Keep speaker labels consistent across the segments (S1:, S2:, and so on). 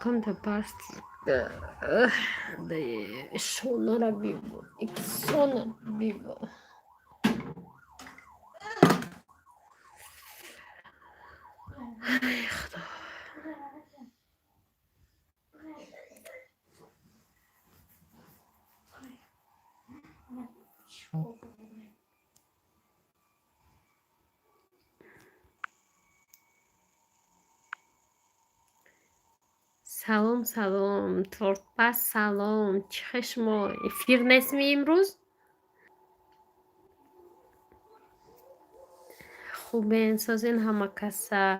S1: Come to past the sonora vivo. Sono vivo. ای خدا. سلام سلام تورپا سلام چه خشما افیر نسمی امروز خوبین سازین همه کسا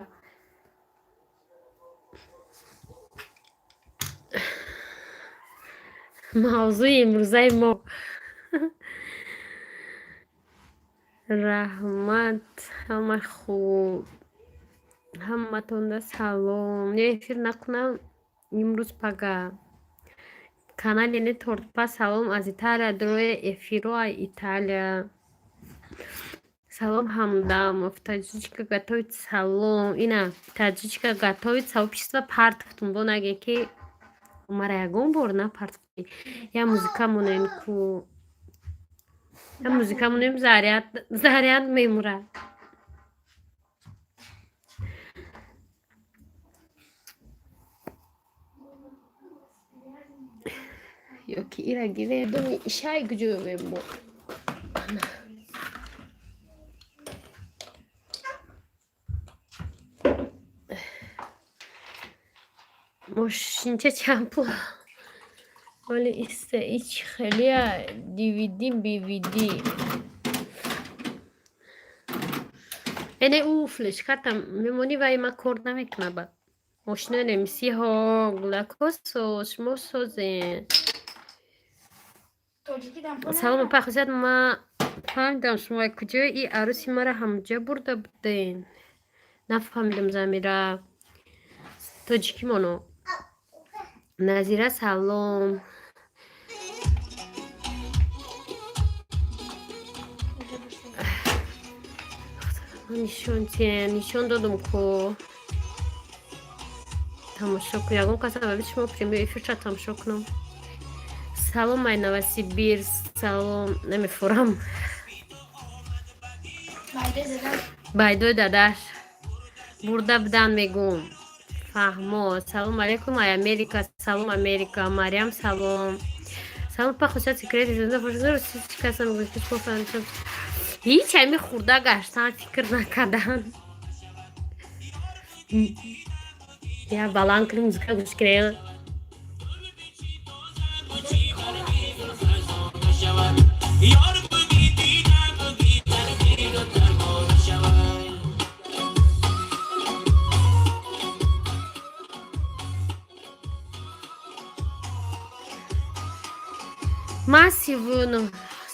S1: موضوع امروزه ما رحمت همه خوب همه تونده سلام نه افیر نکنم امروز پگه канали не тортпа салом аз Италия дрои эфиро Италия. Салом Хамдамов, таджичка готовит салом. Ина таджичка готовит сообщество партхтун. Бо наге ки мара ягон бор на партхти. Я музыкамунем ку. Я музыкамунем заряд мемура. Yoki ira girelim işay gücüm bu. ماشینچه چمپو ولی ایسته ایچ خیلی دیویدی بیویدی اینه اوفلش کتم میمونی و ایما کرد نمیکنه با ماشینه نمیسی ها گلاکوسوش موسوزین سلام پخوزید ما فهمیدم شما کجای ای عروسی ما را همجا برده بودین نفهمیدم زمیره توجیکی منو نظیره سلام نشون دادم که تماشا کنم یکم کسا ببید شما پریمی افیر چه تماشا کنم سلام مای نوستی بیر سلام نمیفورم بایدو داداش برده بدن میگم فهمو سلام علیکم ای امریکا سلام امریکا مریم سلام سلام پا خوشت سکریتی زنده فرشده رو چی کسا میگوش پیش بفرم هیچ همی خورده گشتن فکر نکردن یا بلان کنی موزیکا گوش کنی ما سیوونو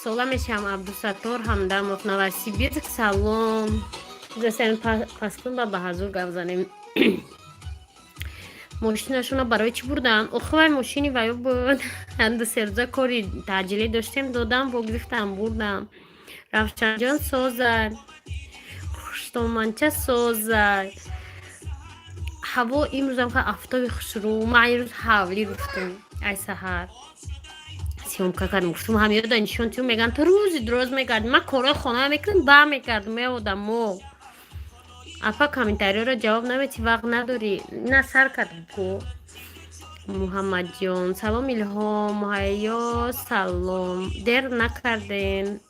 S1: سلامشم عبدالستار همدمов новосибирск سلام جسن پس کن با حضور گفت زنیم ماشینشون رو برای چی بردم؟ اخوای ماشینی ویو بود هنده سرزا کاری تعجیلی داشتیم دادم و گرفتم بردم رفشن جان سازد خوشتومنچه سازد هوا امروز هم که افتابی خوش رو من این روز حولی رفتم ای سهر سیوم که کردم گفتم همیه دانشون تیو میگن تو روزی دراز میکردم من کارای خانه میکردم با میکردم میودم مو اپا کامنتاری رو جواب نمیتی وقت نداری نه سر کردم کو محمد جان سلام الهام هیا سلام در نکردین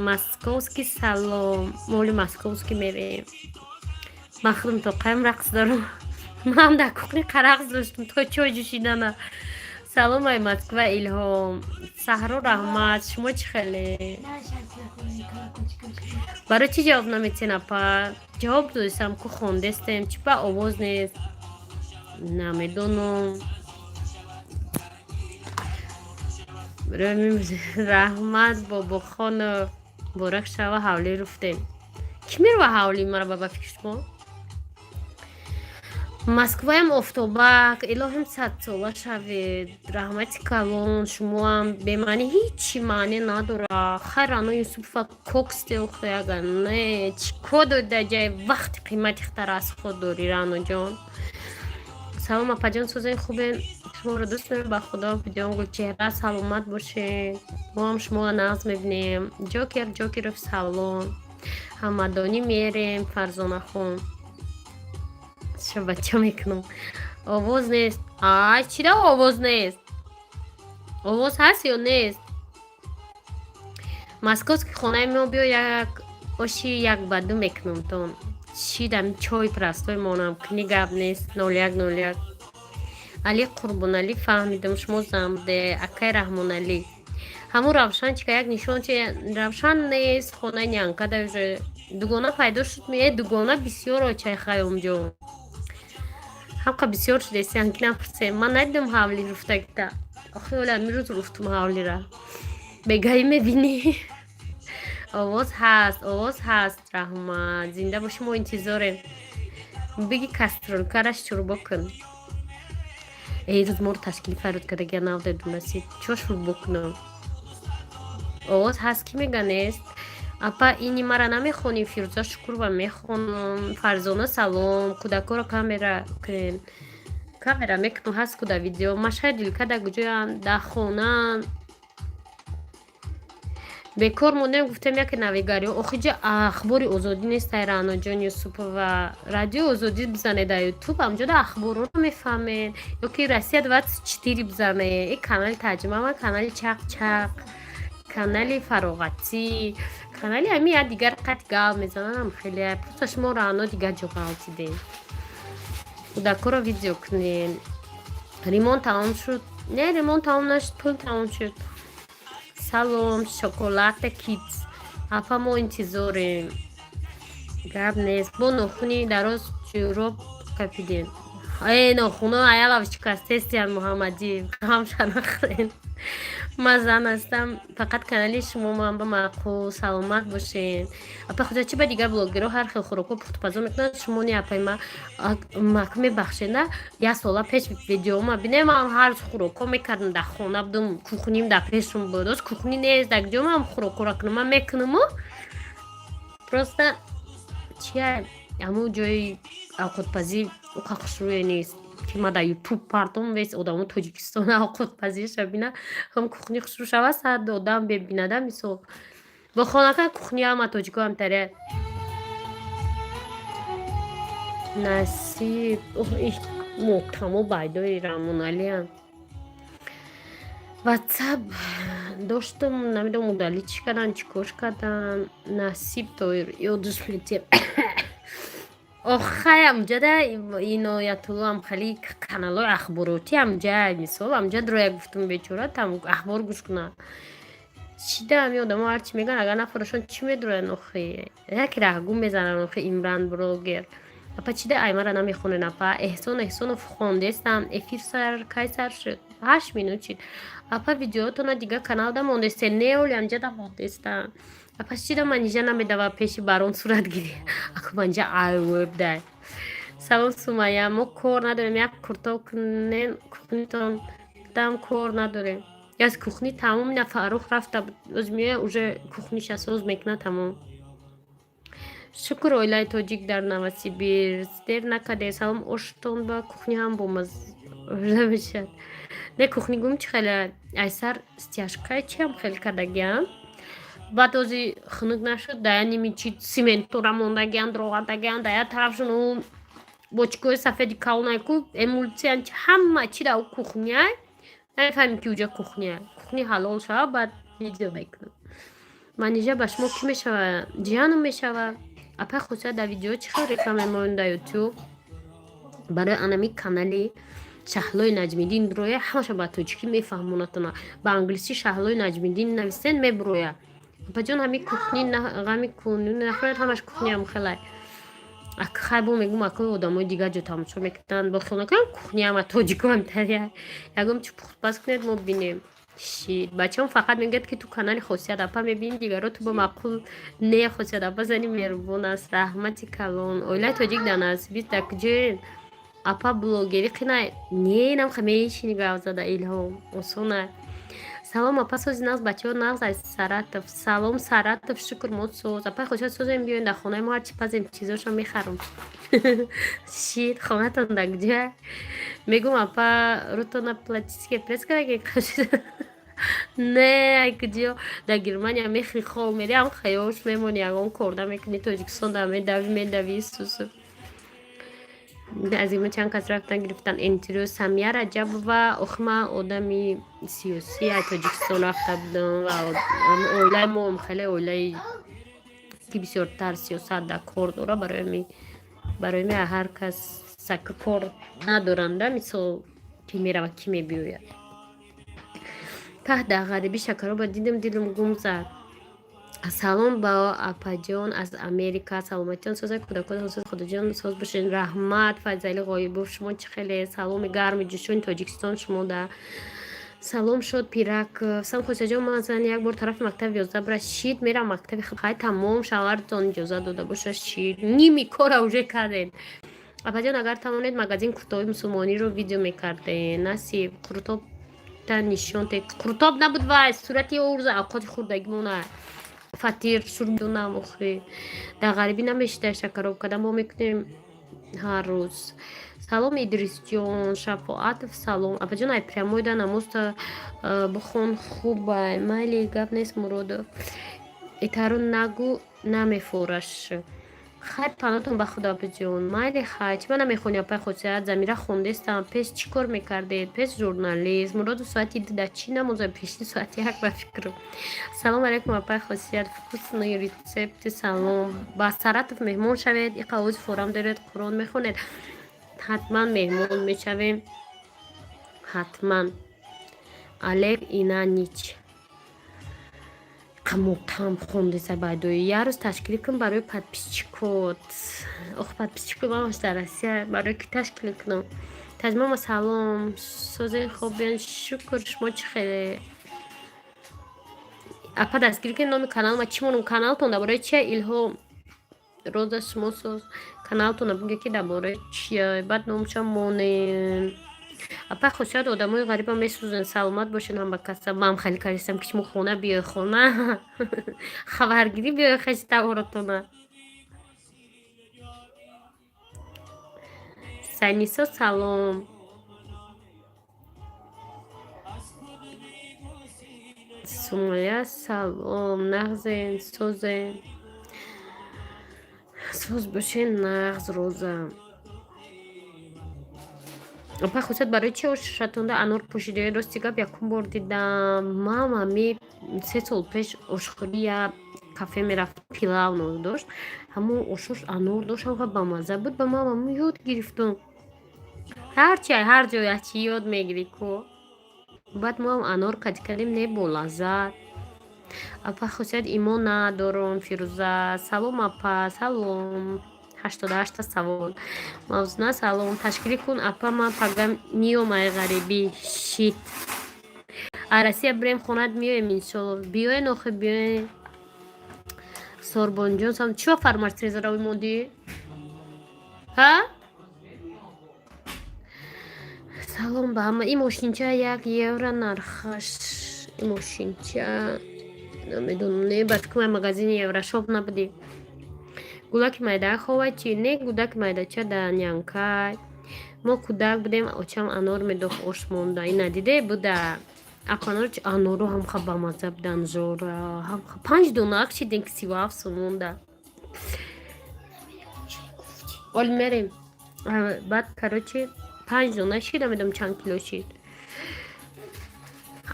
S1: مسکوسکی سلام مولی مسکوسکی میریم مخدوم تو قیم رقص دارم من در کوکنی قرقص داشتم تو چای جوشیدنه سلام ای مسکو الهام سهرا رحمت شما چی خیلی برای چی جواب نمیتین اپا جواب داشتم که خوندستم چی با آواز نیست نمیدونم رحمت بابا خان بارک شوا حولی رفتیم کی میره و حولی مرا بابا فکرش کن مسکویم افتوبک الهیم 100 ساله شوید رحمت کلون شما هم به معنی هیچی معنی نداره خیرانو یوسف کوکس دیو خیاگن نه چی کدو در جای وقت قیمت اختر از خود داری رانو جان салом апаҷон, сӯзаи хубен. Шуморо дӯст дорем. Ба худо. Видеоам гул чеҳра саломат бошед. Мо ҳам шуморо нағз мебинем. Ҷокиров салом. Ҳамадонӣ мерем Фарзонахон. Чо бача мекунам. Овоз нест. Ай, чида овоз нест? Овоз ҳаст ё нест? Московски хонаи мо биё як оши 1/2 мекунамтон. Чидам чой простой монам. Книгаб нест. 0101. Али Қурбонали фаҳмидам шумо замде. Акай Раҳмонали. Ҳамун равшан чика як нишон чи равшан нест. Хонаи нянкада уже дугона пайдо шуд. Ме дугона бисёр очай хаёмҷон. ҳамқа бисёр шудест. Янкинам пурсем. Ман надидам ҳавли руфтагита. Охи оля мирӯз руфтум ҳавлира. Бегаи мебинӣ? Овоз ҳаст. Раҳмат. Зинда боши, мо интизорем. Биги каструлкараш шурбо кун. Рӯз моро ташкили фарёд кардагия навдаду насид. Чо шурбо кунам? Овоз ҳаст. Ки мега нест? Апа ини мара намехонӣ? Фирӯза Шукурова мехонам. Фарзона салом. Кӯдакоро камера кунем. Камера мекунам. Ҳаст куда видео. Машҳаи дилкада куҷоянд? Дар хонан. Бекор мондем. Гуфтем яке навигариё. Охиҷа ахбори озодӣ нестай Раъноҷон Юсупова. Радио озодӣ бизанед дар ютуб. Амҷода ахборотро мефаҳмед. Ё ки Россия 24 бизанед. Ин канали таҷрибама, канали чақ, канали фароғатӣ, канали ҳами я дигар қати гал мезанам хеле. Просто шумо Раъно дигар ҷо ғалтидем. Кӯдакоро видео кунем. Ремонт тамом шуд. Не, ремонт тамом нашуд, пул тамом шуд. Салом, шоколата кидс. Апа мо интизорем. Гап нест. Бо нохуни дароз ҷӯроб капидем. Нохуно аялав шикастестиян Муҳаммадиев. Ҳам шанахтен. Ман зан ҳастам. Фақат канали шумо ман ба маъқул саломат бошед. Апа худа чи ба дигар блогерҳо ҳар хел хӯроко пухтупазо мекунанд. Шумо не апай мак мебахшед на? Як сола пеш видеома бинем ман ҳар рӯз хӯроко мекардам дар хона будам. Кухним дар пешум буд. Оз кухни нест. Дар куҷо ман хӯрокоро кунам? Ман мекунам. Просто чия ҳамун ҷои авқотпазӣ уқа хушрӯе нест. Ки ма дар ютуб партом вес одамо Тоҷикистона авқотпазиша бина. Ҳам кухни хушрӯ шава сад одам бебинада мисол. Бо хонака кухни ама тоҷико ҳамтария. Насиб. Моҳтамо байдои Раъмоналиам. ватсап доштам. Намедонам удалӣ чӣ кардан, чӣ кош кардан. Насиб Тоир ёдаш метиҳам. Охай амҷада Иноятулло амхали каналҳои ахбороти амҷад мисол амҷад роя гуфтум бечора там ахбор гӯш кунад. Чида ҳами одамо ҳарчи мегӯянд агар нафарӯшанд чӣ медуранд охи? Яке раҳгӯ мезананд охи Имран блогер. Апа чида аймара намехонед апа? Эҳсонов хондестам. Эфир кай сар шуд? 8 минут шуд. Апа видеоатона дигар каналда мондестен? Не оли амҷада мондестам. Апа чида манижа намедава пеши барон суратгирӣ? Аку манижа айвеб дай. Салом Сумайя. Мо кор надорем. Як курто кунен кухнитон дам кор надорем. Яз кухни тамом на Фарух рафта озмия уже кухниша соз мекна тамом. Шукр оилаи тоҷик дар Новосибирск. Дер накарде. Салом оштон ба кухни ҳам бомаза мешад. Не кухни гум чи хеле айсар стяжкай чи ҳам хеле кардагиам. Баъд ози хунук нашуд дая ними чи симентора мондагиам дроғандагиам дая тарафшон у бочкои сафеди калонайку эмулсиян чи ҳама чи дар у кухняй. Намефаҳмем ки уҷа кухняй. Кухни ҳалол шава баъд видео мекунам. манижа ба шумо кӣ мешава? ҷианом мешава. Апа хусусият дар видео чӣ хел реклама мемоем дар ютуб? Барои анами канали Шаҳлои Наҷмиддин роя ҳамаша ба тоҷикӣ мефаҳмонатона. Ба англисӣ Шаҳлои Наҷмиддин нависен меброя. Апаҷон ҳами кухни ғами кунӣ нахӯред ҳамаш кухни ҳам хелай. Хай бо мегум акои одамои дигар ҷо тамошо мекунанд. Бо хелакам кухни ҳама тоҷико ҳамтария. Ягом чӣ пухтпаз кунед мо бинем. Шит. Бачаам фақат мегӯяд ки ту канали хосият апа мебинӣ дигаро ту ба маъқул не хосият апа зани меҳрубон аст. Раҳмати калон. Оилаи тоҷик дар Новосибирск дар куҷоед? Апа блогери қинай. Не нам хамешини гав зада илҳом. Осонай. Салом апа сози нағз бачаҳо нағз аз Саратов. Салом Саратов шукр мо соз. Апа хошият созем биёед дар хонаи мо ҳарчи пазем чизошо мехарам. Шит хонатон дар куҷа? мегум апа рӯто наплатически прескараги кашид не куҷо дар Германия мехи хол мери ам хаёлш мемони ягон корда мекунӣ Тоҷикистон дар медави сусу аз има чанд кас рафтан гирифтан интервю. Самия Раҷабова охи ман одами сиёсӣ аз Тоҷикистон рафта будам ва оилаи мо хеле оилаи ки бисёртар сиёсат дар кор дора. Барои ми ҳар кас саки кор надоранда мисол ки мерава ки мебиёяд дар ғарибӣ шакароба дидим дилам гум зад. салом ба апаҷон аз Америка. Саломатион соза кӯдакон ҳосид худаҷон соз бошед. Раҳмат Файзали Ғоибов шумо чӣ хеле саломи гарми ҷӯшони Тоҷикистон шумо да. Салом шуд Пирак. Салом Хосиҷон ман зан як бор тарафи мактаби 11 бра шид мерам мактаби хай тамом шавартон иҷоза дода боша шид ними кора уже кардем. Апаҷон агар тавонед магазин куртоби мусулмониро видео мекарден насиб куртоб та нишон те куртоб набуд вай сурати урза авқоти хурдагимона фатир сурдунам охи дар ғарибӣ намешида шакароб када мо мекунем ҳар рӯз. Салом Идрисҷон Шафоатов салом апаҷон ай прямоида намозта бухон хубай майли гап нест Муродов итаро нагу намефораш хай панотон ба худо апаҷон майли хай чиба намехони апай хосият замира хондестам пес чӣ кор мекардед пес журналист Муродов соати да чӣ намоза пешни соати як ба фикр. Салом алейкум апай хосият вкусный рецепти салом ба Саратов меҳмон шавед и қавози форам доред Қуръон мехонед ҳатман меҳмон мешавем ҳатман алек инанич камотам хондеса байдои як рӯз ташкил кун барои подписчикот ох подписчикот мамаш дар Россия барои ки ташкил кунам таҷмама салом созен хобиан шукр шумо чӣ хеле апа дастгирӣ кунед номи каналма чӣ монам каналтон дар бораи чия илҳом роза шумо соз каналтона биге ки дар бораи чия баъд номшам монем апа хосият одамои ғарибам месӯзен саломат бошед ҳам ба касаб ман хеле каристам ки шумо хона биёй хона хабаргирӣ биёй хеши таворотона Санисо салом Сумая салом нағзен созен соз бошед нағз роза апа хосият барои чи ошатонда анор пӯшидаед рости гап якум бор дидам мама ми 3 сол пеш ошхӯри я кафе мерафт пилав ном дошт ҳамон ошош анор дошт ҳамқа бамаза буд ба мама ми ёд гирифтам ҳарчи ҳар ҷоя чи ёд мегирӣ ко баъд моам анор кадикадем не бо лаззат апа хосият имон надорон Фирӯза салом апа салом 88 савол мавзуна салом ташкилӣ кун апа ман пага миёмай ғарибӣ шит а Россия бирем хонат миёем иншолло биёен охи биёен Сорбонҷон сам чӣ вақт фармош резарави модӣ ҳа салом ба ҳама ин мошинча 1 евро нархаш ин мошинча намедонам не бафикрмай магазини еврошоп набудӣ гулаки майда ховай чи не гудаки майдача да нянкай мо кӯдак будем очам анор медохт ош монда ина диде буда апанор чи аноро ҳамха бамаза будан жора ҳамха 5 дона акшидем ки 37 сом монда оли мерем баъд короче 5 дона шида медам чанд кило шид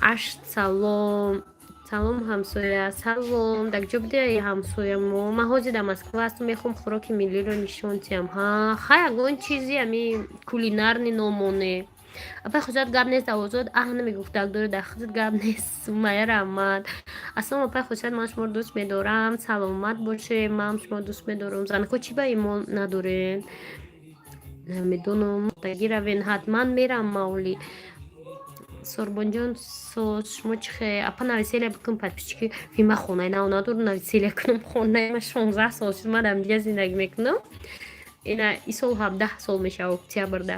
S1: 8 салом салом ҳамсоя салом дар куҷо будеи ҳамсоя мо ман ҳозир дар Москва ҳастам мехоҳам хӯроки миллиро нишон диҳам ҳа ягон чизи ами кулинарни номоне апа хозият гап нест авозот намегуфт дагдори дар хизит гап нест Сумая раҳмат аслон апа хосият ман шуморо дӯст медорам саломат боше ман шуморо дӯст медорам занакҳо чӣ ба имон надорен намедонам тагиравен ҳатман мерам мавли Сорбонҷон соз шумо чӣ хе апа нависелия бикун подписчики фима хонаи нав надор нависелия кунам хонаи ма 16 сол шуд ман дамҷа зиндагӣ мекунам ина и сол 17 сол мешава октябрда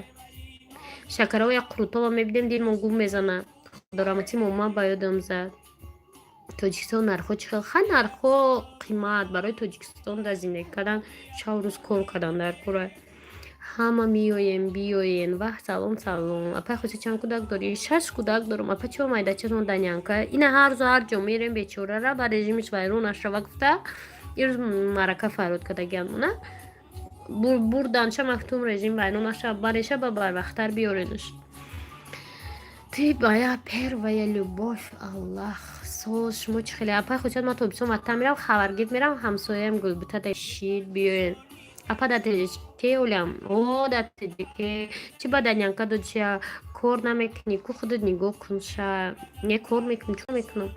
S1: шакаро як қурутоба мебидем дилмон гум мезана дорамати мома ба ёдам зад Тоҷикистон нархҳо чӣ хел хай нархҳо қимат барои Тоҷикистон дар зиндагӣ кардан шав рӯз кор кардан дар кора ҳама миёем биёен ваҳ салом салом апа худи чанд кӯдак дорӣ? 6 кӯдак дорам. Апа чӣ омайдачатон данянка ина ҳаррӯзу ҳар ҷо мерем бечорара ба режимиш вайрон нашава гуфта ирӯз маърака фарёд кардагиам на бурданша мактум режим вайрон нашава бареша ба барвақттар биёренаш. Ты моя первая любовь, Аллах. Соз шумо чӣ хеле апа хуҷат ма тобистон ваттан мирам хабаргир мерам ҳамсоям гулбутада шид биёен. Апа датеке улям о датеке чи баданянка додша кор намекунӣ ку худат нигоҳ кун ша не кор мекунӣ чо мекунам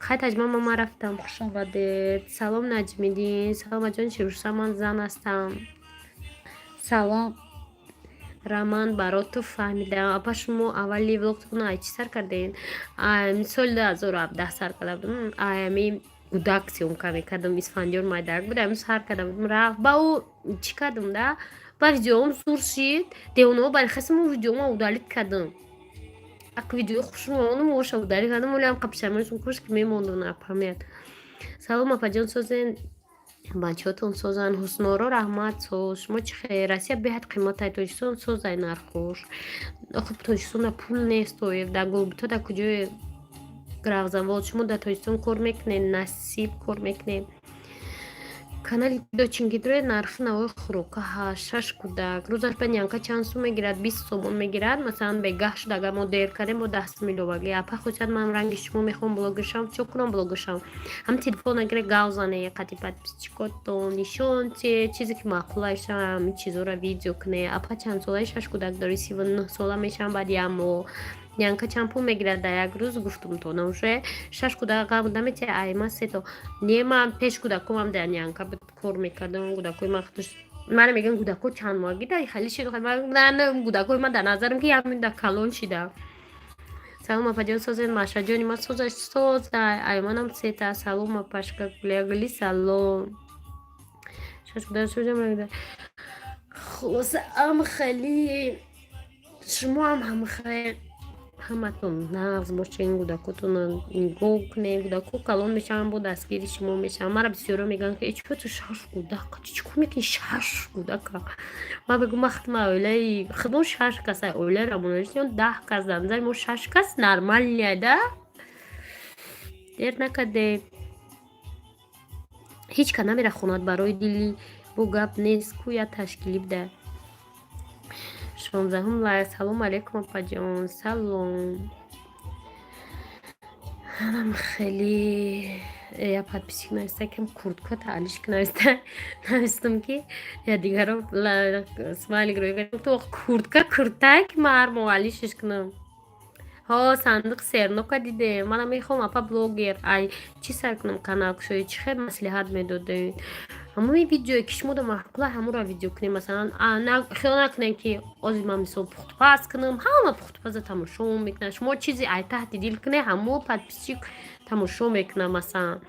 S1: хай таҷма мама рафтам хушавадед. Салом Наҷмиддин. Салома ҷон чирӯша ман зан ҳастам. Салом Раман барот ту фаҳмидам. Апа шумо аввали влогтон ай чӣ сар кардем? Соли 2017 сар кардам. Ами гудак сёмка мекардам. Исфандиёр майдак будам. Сар кардам рафт ба ӯ чӣ кардам да ба видеоам зур шид девонао барихасам видеома удалит кардам. Ак видео хушмону моша удалит кардам олям қапшамашум кушки мемондам апамият. Салом апаҷон созен бачаҳотон созан ҳусноро раҳмат соз шумо чӣ хеле Россия беҳад қиматай Тоҷикистон созай нархош охи Тоҷикистона пул нест да гулбуто да куҷои гравзавод шумо да Тоҷикистон кор мекунед насиб кор мекунед. Канали дочингидро нархи навои хӯрока ҳаст 6 кӯдак рӯзаш ба нянка чанд сум мегирад 20 сомон мегирад масалан бегаҳ шуд агар мо дер кардем бо 10 сум иловагӣ апа хӯҷат ман ранги шумо мехоҳам блогершам чо кунам блогершам ҳам телефон агар гав зане қати подписчикотон нишон чизе ки маъқулаша ҳами чизора видео куне апа чанд солаи 6 кӯдак дори 39 сола мешавам баъди як моҳ нянка чанд пул мегирад да як рӯз гуфтум то уже 6 кӯдак наметия айма сето не ман пеш кӯдакомам да нянка кор мекардам кӯдакои ман мана меган кӯдако чанд моҳагӣ да хали шид кӯдакои ман дар назарам ки ҳамин да калон шида. Салом апаҷон созен машаҷони ман созаш созай айманам сета салом апашка гулягули салом 6 кӯдак созам хулоса ам хали шумо ҳам хай ҳаматон нағз бошен кӯдакотон нигоҳ кунед кӯдако калон мешаванд бо дастгири шумо мешаванд мара бисёро мегӯянд ки чӣ ту 6 кӯдак чӣ кор мекунӣ 6 кӯдака ман бигӯм вақтма оилаи худмо 6 каса оилаи рамонавишон 10 кас дар назари мо 6 кас нормальная да дер накардем ҳеҷ ка намерахонад барои дили бо гап нест ку я ташкилӣ буда 16 лайк. Салом алейкум апаҷон. Салом. Ҳанам хеле я подписчик нависта кем куртка таълишк нависта навистам ки я дигаро смайлик ро то куртка куртак мар муаллишш кунам. ҳо сандуқ сернока дидем. Манам мехоҳам апа блогер ай чӣ сар кунам канал кушои чӣ хел маслиҳат медодед. ҳамои видеое ки шумо да маъқула ҳамуро видео кунем масалан хиёл накунем ки ози ман мисол пухтупаз кунам ҳама пухтупаза тамошо мекунам шумо чизи ай таҳти дил кунем ҳамо подписчик тамошо мекунам масалан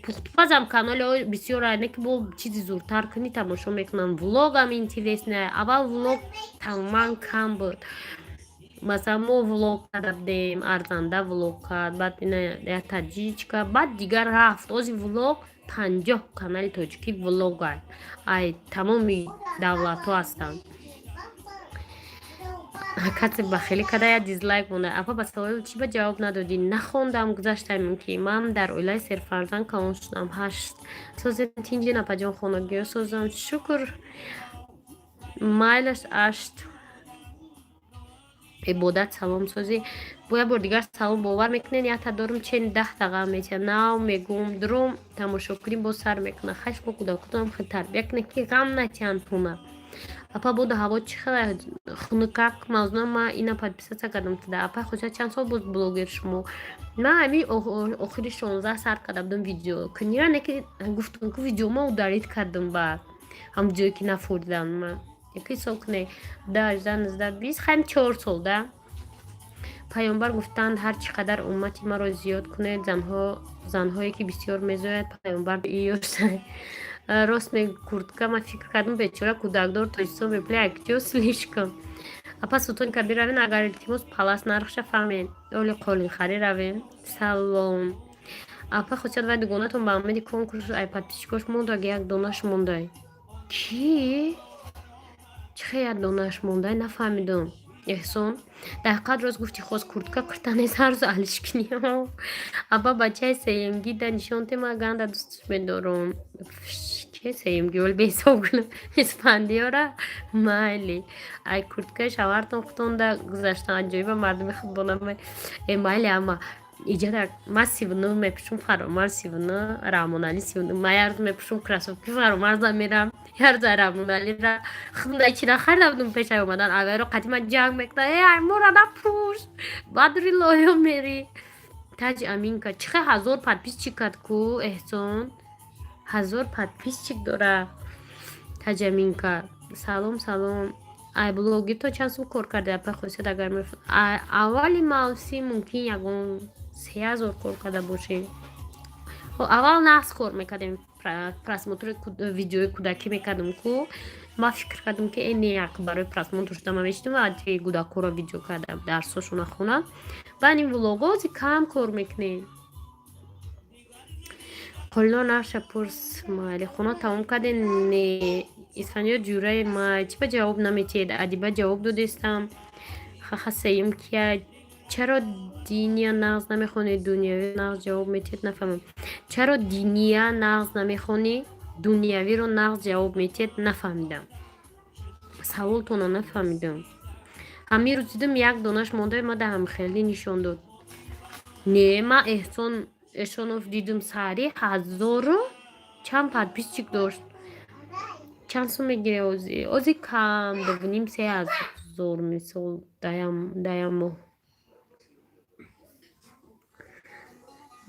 S1: пухтупазам канали бисёр не ки бо чизи зуртар кунӣ тамошо мекунам влогам интересная аввал влог тамоман кам буд масалан мо влог кардем арзанда влог кард баъд ина таҷичка баъд дигар рафт ози влог 50 канали тоҷикӣ влогай ай тамоми давлатҳо ҳастанд. касе бахелӣ када я дизлайк монда апа ба савол чӣ ба ҷавоб надодӣ нахондам гузаштаем ки ман дар оилаи серфарзанд калон шудам 8 созен тинҷин апаҷон хонагиё созам шукр майлаш 8 ибодат салом созӣ бо як бор дигар салом бовар мекунен я та дорум чен 10 дақиқа метия нав мегум дурум тамошокунӣ бо сар мекуна хаш бо кӯдакотам хел тарбия куна ки ғам натиан пуна апа бода ҳаво чӣ хела хунукак мавзуна ма ина подписаться кардам туда апа хоҷа чанд сол буд блогер шумо на ами охири 16 сар кардам дум видео кунира не ки гуфтум ки видеома удалит кардам ба ҳам ҷое ки нафурдам ма яки сол куне 18 19 20 хайм 4 сол да паёмбар гуфтанд ҳар чӣ қадар уммати маро зиёд кунед занҳое ки бисёр мезояд паёмбар иёсай рост мег куртка ма фикр кардам бечора кӯдакдор Тоҷикистон мепле актё слишком апа сутон кабир равен агар илтимос палас нархша фаҳмен оли қолинхарӣ равем салом апа хусият вай дугонатон ба умеди конкурс ай подписчикош монда як донаш мондай ки чихе донаш мондай нафаҳмидам. Эҳсон дақиқат роз гуфти хост куртка куртанес ҳар рӯз алишкини. Аба бачаи сеюмги да нишонте ма ганда дӯсташ медорам. Ки сеюмги ол беҳисоб кунам. Испандиёра майли. Ай курткаи шавартон хутонда гузаштан аҷоиба мардуми худбона майли ама иҷада ма 39 мепӯшам фаромар 39 Рамонали 39 ма як рӯз мепӯшам кроссовки фаромарза мерам як рӯз Рамоналира хундай чина хайла будум пешай омадан авайро қати ман ҷанг мекунад ай мора напӯш бадри лоё мери таҷи аминка чихе 1000 подписчик кад ку эҳсон 1000 подписчик дора таҷи аминка салом салом ай блоги то чанд сум кор карда апа хосият агар меф аввали мавсим мумкин ягон 3000 кор карда бошем. Аввал нақс кор мекардем просмотри видеои кӯдакӣ мекардам ку ма фикр кардам ки эне як барои просмотр шудама мешидам вақти кӯдакҳоро видео кардам дарсошона хонам баъд ин влогози кам кор мекунем. Ҳоло наша пурс майли хона тамом кардем не исфаниё ҷураи май чиба ҷавоб наметиҳед адиба ҷавоб додестам хаха сеюм кия чаро диния нағз намехонед дунявӣ нағз ҷавоб метиҳед нафаҳмам чаро диния нағз намехонӣ дунявиро нағз ҷавоб метиҳед нафаҳмидам саволтона нафаҳмидам ҳамин рӯз дидам як донаш мондаи ма даҳамхелӣ нишон дод не ма эҳсонов дидам сари 1000 чанд подписчик дошт чанд сум мегирӣ ози кам 2,5-3,000 мисол даям моҳ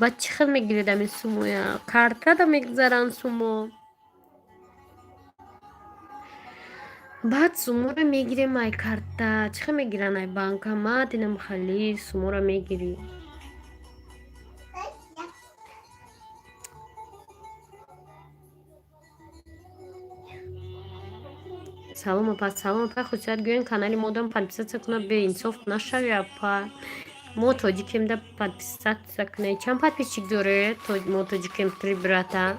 S1: баъд чӣ хел мегиред ами сумоя картада мегзаранд сумо баъд сумора мегирем ай карта чӣ хел мегиранд ай банкомат инам хали сумора мегирӣ салом апа хусият гӯен канали модам подписатсия куна беинсоф нашави апа мо тоҷикемда подписатсия кунед чанд подписчик доред мо тоҷикем 3 брата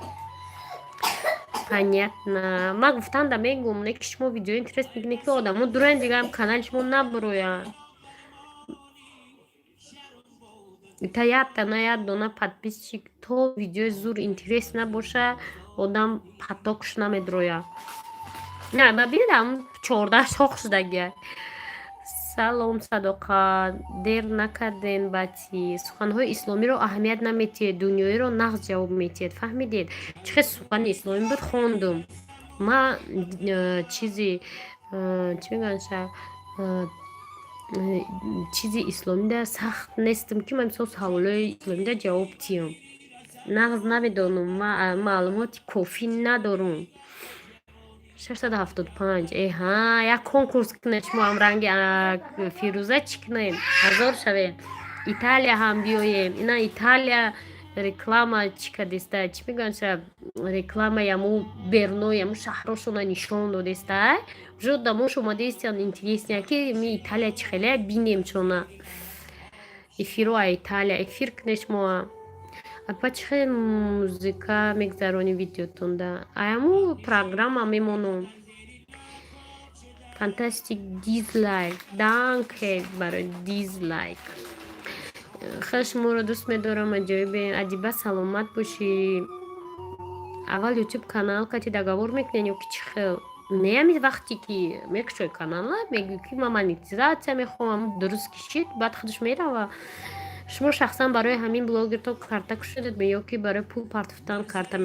S1: понятно ма гуфтанда мегум не ки шумо видео интерес мекунед ки одамо дураен дигарам канали шумо набуроянд та яктана як дона подписчик то видеои зур интерес набоша одам потокш намедроя не ба бинам 14 соқ шудагия салом садоқат дер накарден бати суханҳои исломиро аҳамият наметиҳед дунёиро нағз ҷавоб метиҳед фаҳмидед чихе сухани исломӣ буд хондум ма чизи чӣ мегӯяша чизи исломида сахт нестам ки ман мисол саволои исломида ҷавоб диҳам нағз намедонам маълумоти кофӣ надорам 675 эҳа як конкурс кунед шумо ҳам ранги фирӯза чӣ кунем 1000 шавед италия ҳам биёем ина италия реклама чӣ кадеста чӣ мегӯяша реклама яму берно яму шаҳрошона нишон додеста уже дамош омадестиан интересния ки ми италия чӣ хеле бинем чона эфиро а италия эфир кунед шумо апа чӣ хел музыка мегзарони видеотонда аяму программа мемонам фантастик дизлайк данке барои дизлайк хеле шуморо дӯст медорам аҷоибе адиба саломат бошӣ аввал ютуб канал кати договор мекунем ё ки чӣ хел неами вақте ки мекушои канала мегӯ ки ма монетизатсия мехоҳам дуруст кишид баъд худаш мерава шумо шахсан барои ҳамин блогерто карта кушидед ё ки барои пул партофтан карта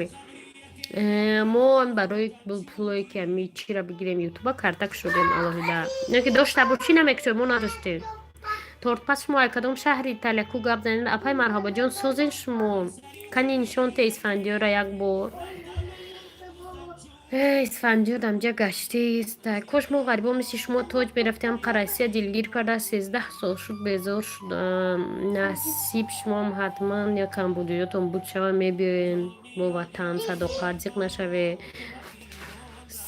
S1: мо барои пулое ки ами чира бигирем ютуба карта кушодем алоҳида ё ки дошта бошӣ намекушоем мо надоштем тортпас шумо ай кадом шаҳри италия ку гап занед апай марҳабаҷон созен шумо кани нишонте исфандиёра як бор исфандиё дамҷа гаштист кош мо ғарибон мисли шумо тоҷ мерафтем қарасия дилгир карда 13 сол шуд безор шудам насиб шумоам ҳатман як камбудиётон буд шава мебиёем бо ватан садоқат зиқ нашаве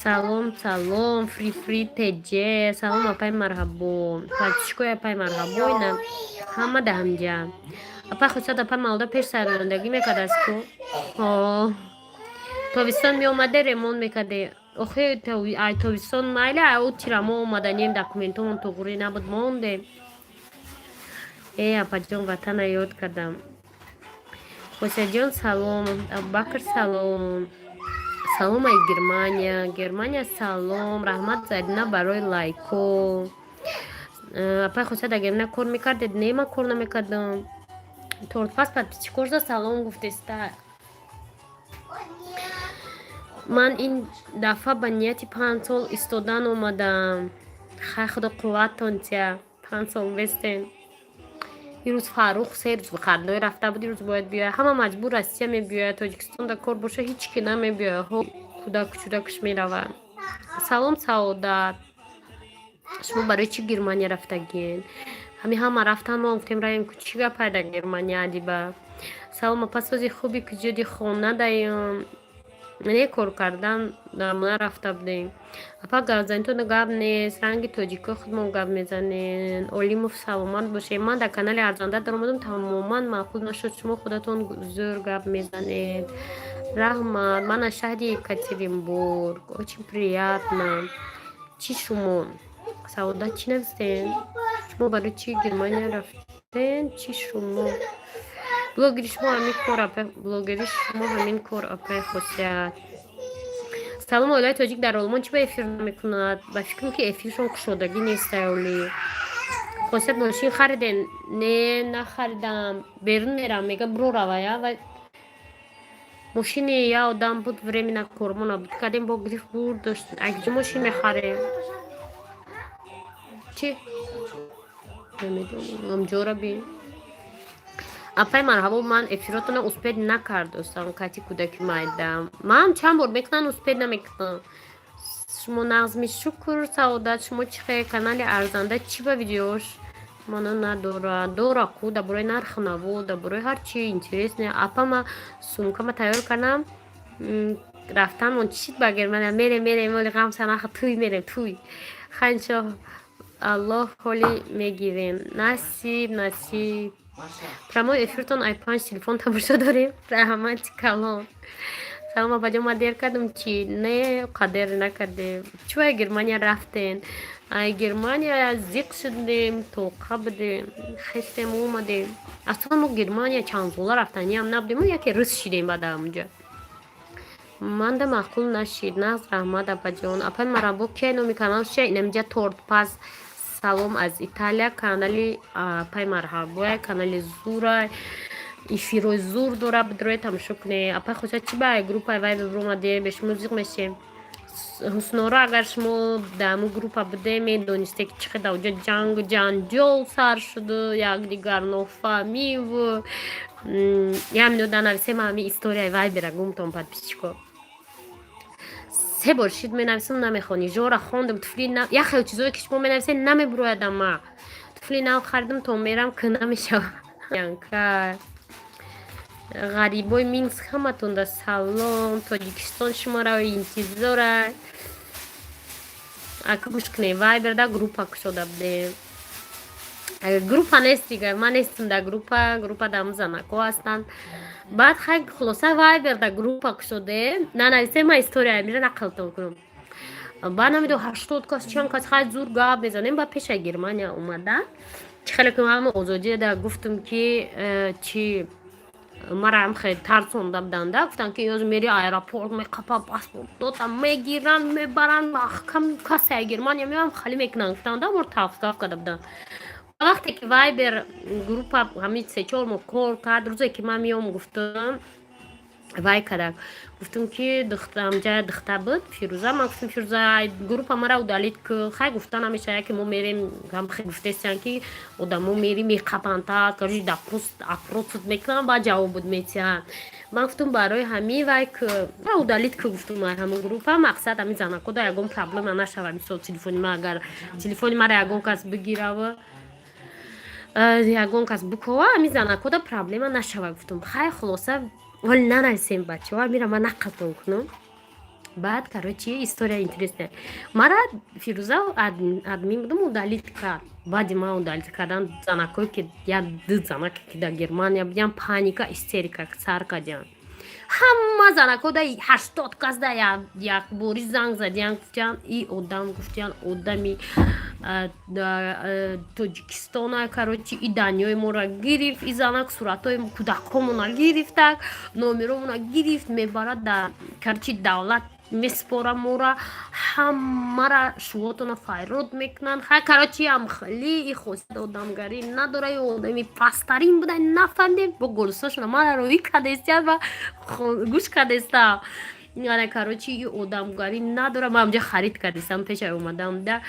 S1: салом салом фри теҷе салом апай марҳабо пачишкои апай марҳабо ина ҳама дамҷа апай хусият апай малода пеш сайронандагӣ мекардастку тобистон меомаде ремонт мекарде охе ай тобистон майли ау тирама омаданем документамон туғурӣ набуд мондем. Апаҷон ватана ёд кардам. Хусяҷон салом, Абубакр салом. Салом ай Германия. Германия салом. Раҳмат Зарина барои лайко. Апай Хуся дар Германия кор мекардед? Не, ман кор намекардам. Тортпас подписчикор за салом гуфтеста. Ман ин дафъа ба нияти 5 сол истодан омадам. Хай худо қувваттон тия. 5 сол вестен. ирӯз Фаррух 3 рӯз қадлой рафта буд, ирӯз бояд биёяд. Ҳама маҷбур Россия мебиёяд. Тоҷикистонда кор боша ҳеч ки намебиёяд. Кӯдаку чудакаш меравад. Салом Саодат. Шумо барои чӣ Германия рафтагин? Ҳама рафтан, мо гуфтем раем ку чӣ гапай дар Германия адиба. Салом апасози хуби куҷоди хона даём. Не кор кардан дамна рафта будем. Апа гавзанитона гап нест, ранги тоҷико худмон гап мезанен. Олимов саломат бошед. Ман дар канали арзанда даромадам, тамоман маъқул нашуд. Шумо худатон зӯр гап мезанед. Раҳмат. Ман аз шаҳри Екатеринбург. Очень приятно. Чӣ шумо? Саодат чӣ навистен? Шумо барои чӣ Германия рафтен? Чӣ шумо? Блогери шумо ҳамин кор апай Хусят. Салом оилаи тоҷик дар олмон чӣ ба эфир намекунад? Ба фикрам ки эфиршон кушодагӣ нест оли. Хусят мошин хариден? Не, нахаридам. Берун мерам, мега бро равая. Мошини я одам буд, времена кормон набуд. Кадем бо гриф бур дошт. Акҷо мошин мехарем. Чӣ? Намедонам. Амҷора бин. Апай марҳабо, ман эфиротона успед накардостам. Кати кӯдаки майдам. Ман чанд бор мекунам, успед намекунам. Шумо нағзми шукр Саодат. Шумо чихе канали арзанда чӣ ба видеош? Мана надора. Дора ку дар бораи нархи наво, дар бораи ҳар чи интересне. Апа ма сумкама тайёр кардам. Рафтан мон чӣ ба Германия мерем вали ғам санаха туй мерем туй. Ханчо Аллоҳ ҳоли мегирем. Насиб. Прямой эфиртон ай 5 телефон тамошо дорем. Раҳмати калон. Салом апаҷон, ма дер кардам чи? Не, қадер накардем. Чӣ ай Германия рафтен? Ай Германия зиқ шудем, тоқа будем, хестем омадем. Аслан мо Германия чанд сола рафтаниам набудем, мо яке рӯз шидем баъд амҷа. Манда маъқул нашид. Нағз раҳмат апаҷон. Апай марҳабо, ки номи канал ша инамҷа Тортпас. Салом аз Италия. Канали апай марҳабоя, канали зурай. Эфирои зур дора, бидрои тамошо кунед. Апай Хусят чӣ ба группаи вайбер омаде? Беш музиқ мешем. Ҳуснора агар шумо дар мо группа буде медонисте ки чӣ қадар оҷо ҷангу ҷанҷол сар шуду, якдигар нофаҳмиву. Ҳамино данависем ҳамин историяи вайбера гумтон подписчикор. 3 бор шид менависам, намехонӣ. Жора хондам, туфли нав. Я хеле чизое ки шумо менависед намебуроядам ма. Туфли нав харидам, то мерам ки намешавам. Янка ғарибои Минск ҳаматонда салом. Тоҷикистон шуморо интизора. Ака гӯш кунед, вайберда группа кушода будем. Группа нест дига, ман нестам дар группа дар занако ҳастанд. Баъд хай хулоса вайберда группа кушоде нанависем, ма история мира нақлтон кунам. Баъд намедон 80 кас чанд кас хай зур гап мезанем. Ба пеша Германия омада чӣ хеле ки ман озодия да гуфтам ки чи мараам хеле тарсонда буданда. Гуфтам ки ёз мери аэропорт меқапа паспортота мегиран мебаран маҳкам касаи Германия меам хали мекунан. Гуфтам да мор тафтаф када будам. Вақте ки вайбер группа ҳамин 3-4 мо кор кард, рӯзе ки ман меом гуфтам вай кадак. Гуфтам ки амҷа духта буд Фирӯза. Ман гуфтам Фирӯза группа мара удалид ку. Хай гуфта намеша, яке мо мерем ҳамхе гуфтестиан ки одамо мери меқапанта кажи апросуд мекунан ба ҷавобуд метиҳан. Ман гуфтам барои ҳамин вай ку удалид ку. Гуфтам ҳамин группа мақсад ҳамин занакода ягон проблема нашава. Мисол телефони ма агар телефони мара ягон кас бигирава, ягон кас букова, ҳамин занакода проблема нашава. Гуфтам хай хулоса вали нанависем бачаҳо, мира ман нақлтон кунам. Баъд короче история интересная. Мара Фирӯза админ будам, удалид кард. Баъди ман удалид кардан занакое ки я ду занаке ки дар Германия будям, паника истерика сар кардиам. ҳама занакода 80 кас да якборӣ занг задиян, гуфтиян и одам, гуфтиян одами тоҷикистона, карочи и даниёи моро гирифт, и занак суратҳои кӯдакҳомона гирифтак, номеромона гирифт, мебарад дар карочи давлат меспора моро, ҳамара шуотона файрод мекунанд. Карочи ам хеле и хосият одамгарӣ надора, ё одами пасттарин буда, нафаҳмидем бо голосошона манаро и кадестияд ва гӯш кадестам. Яъне карочи и одамгарӣ надора. Ман онҷа харид кардистам, пешай омадам да